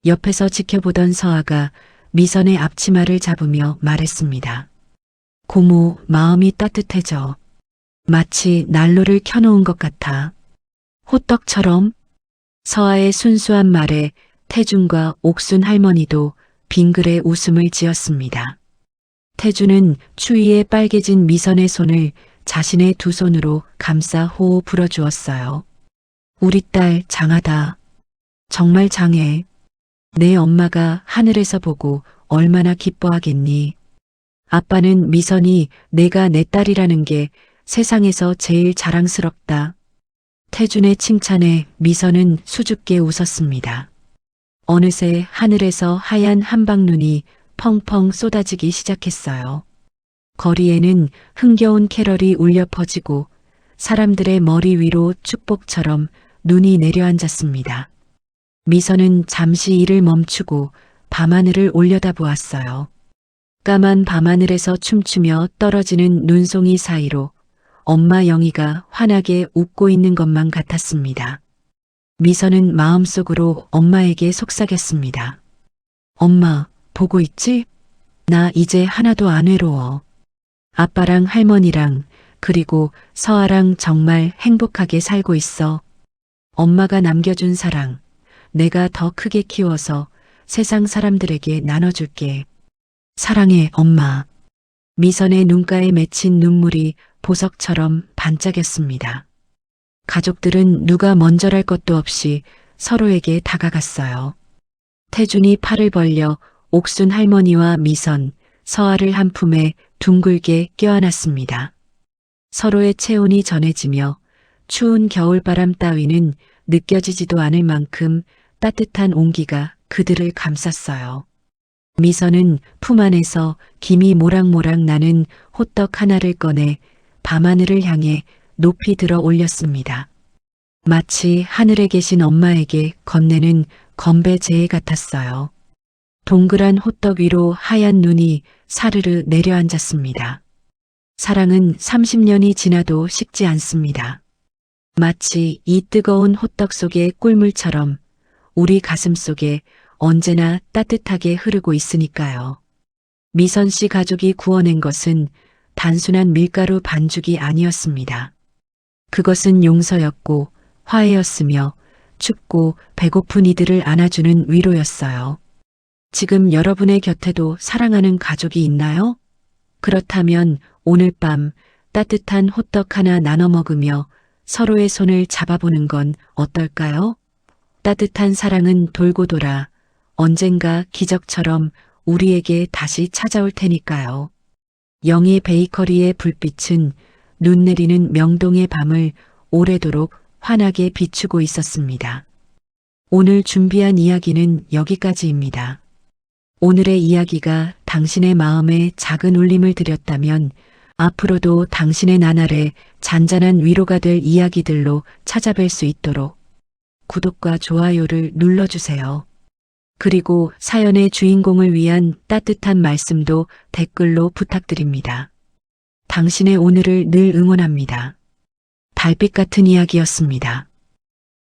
옆에서 지켜보던 서아가 미선의 앞치마를 잡으며 말했습니다. 고모, 마음이 따뜻해져. 마치 난로를 켜놓은 것 같아. 호떡처럼. 서아의 순수한 말에 태준과 옥순 할머니도 빙그레 웃음을 지었습니다. 태준은 추위에 빨개진 미선의 손을 자신의 두 손으로 감싸 호호 불어주었어요. 우리 딸 장하다. 정말 장해. 내 엄마가 하늘에서 보고 얼마나 기뻐하겠니. 아빠는 미선이 내가 내 딸이라는 게 세상에서 제일 자랑스럽다. 태준의 칭찬에 미선은 수줍게 웃었습니다. 어느새 하늘에서 하얀 한방눈이 펑펑 쏟아지기 시작했어요. 거리에는 흥겨운 캐럴이 울려 퍼지고 사람들의 머리 위로 축복처럼 눈이 내려앉았습니다. 미선은 잠시 일을 멈추고 밤하늘을 올려다보았어요. 까만 밤하늘에서 춤추며 떨어지는 눈송이 사이로 엄마 영희가 환하게 웃고 있는 것만 같았습니다. 미선은 마음속으로 엄마에게 속삭였습니다. 엄마, 보고 있지? 나 이제 하나도 안 외로워. 아빠랑 할머니랑 그리고 서아랑 정말 행복하게 살고 있어. 엄마가 남겨준 사랑, 내가 더 크게 키워서 세상 사람들에게 나눠줄게. 사랑해, 엄마. 미선의 눈가에 맺힌 눈물이 보석처럼 반짝였습니다. 가족들은 누가 먼저랄 것도 없이 서로에게 다가갔어요. 태준이 팔을 벌려 옥순 할머니와 미선, 서아를 한 품에 둥글게 껴안았습니다. 서로의 체온이 전해지며 추운 겨울바람 따위는 느껴지지도 않을 만큼 따뜻한 온기가 그들을 감쌌어요. 미선은 품 안에서 김이 모락모락 나는 호떡 하나를 꺼내 밤하늘을 향해 높이 들어 올렸습니다. 마치 하늘에 계신 엄마에게 건네는 건배 제의 같았어요. 동그란 호떡 위로 하얀 눈이 사르르 내려앉았습니다. 사랑은 30년이 지나도 식지 않습니다. 마치 이 뜨거운 호떡 속의 꿀물처럼 우리 가슴 속에 언제나 따뜻하게 흐르고 있으니까요. 미선 씨 가족이 구워낸 것은 단순한 밀가루 반죽이 아니었습니다. 그것은 용서였고 화해였으며 춥고 배고픈 이들을 안아주는 위로였어요. 지금 여러분의 곁에도 사랑하는 가족이 있나요? 그렇다면 오늘 밤 따뜻한 호떡 하나 나눠 먹으며 서로의 손을 잡아보는 건 어떨까요? 따뜻한 사랑은 돌고 돌아 언젠가 기적처럼 우리에게 다시 찾아올 테니까요. 영희 베이커리의 불빛은 눈 내리는 명동의 밤을 오래도록 환하게 비추고 있었습니다. 오늘 준비한 이야기는 여기까지입니다. 오늘의 이야기가 당신의 마음에 작은 울림을 드렸다면 앞으로도 당신의 나날에 잔잔한 위로가 될 이야기들로 찾아뵐 수 있도록 구독과 좋아요를 눌러주세요. 그리고 사연의 주인공을 위한 따뜻한 말씀도 댓글로 부탁드립니다. 당신의 오늘을 늘 응원합니다. 달빛 같은 이야기였습니다.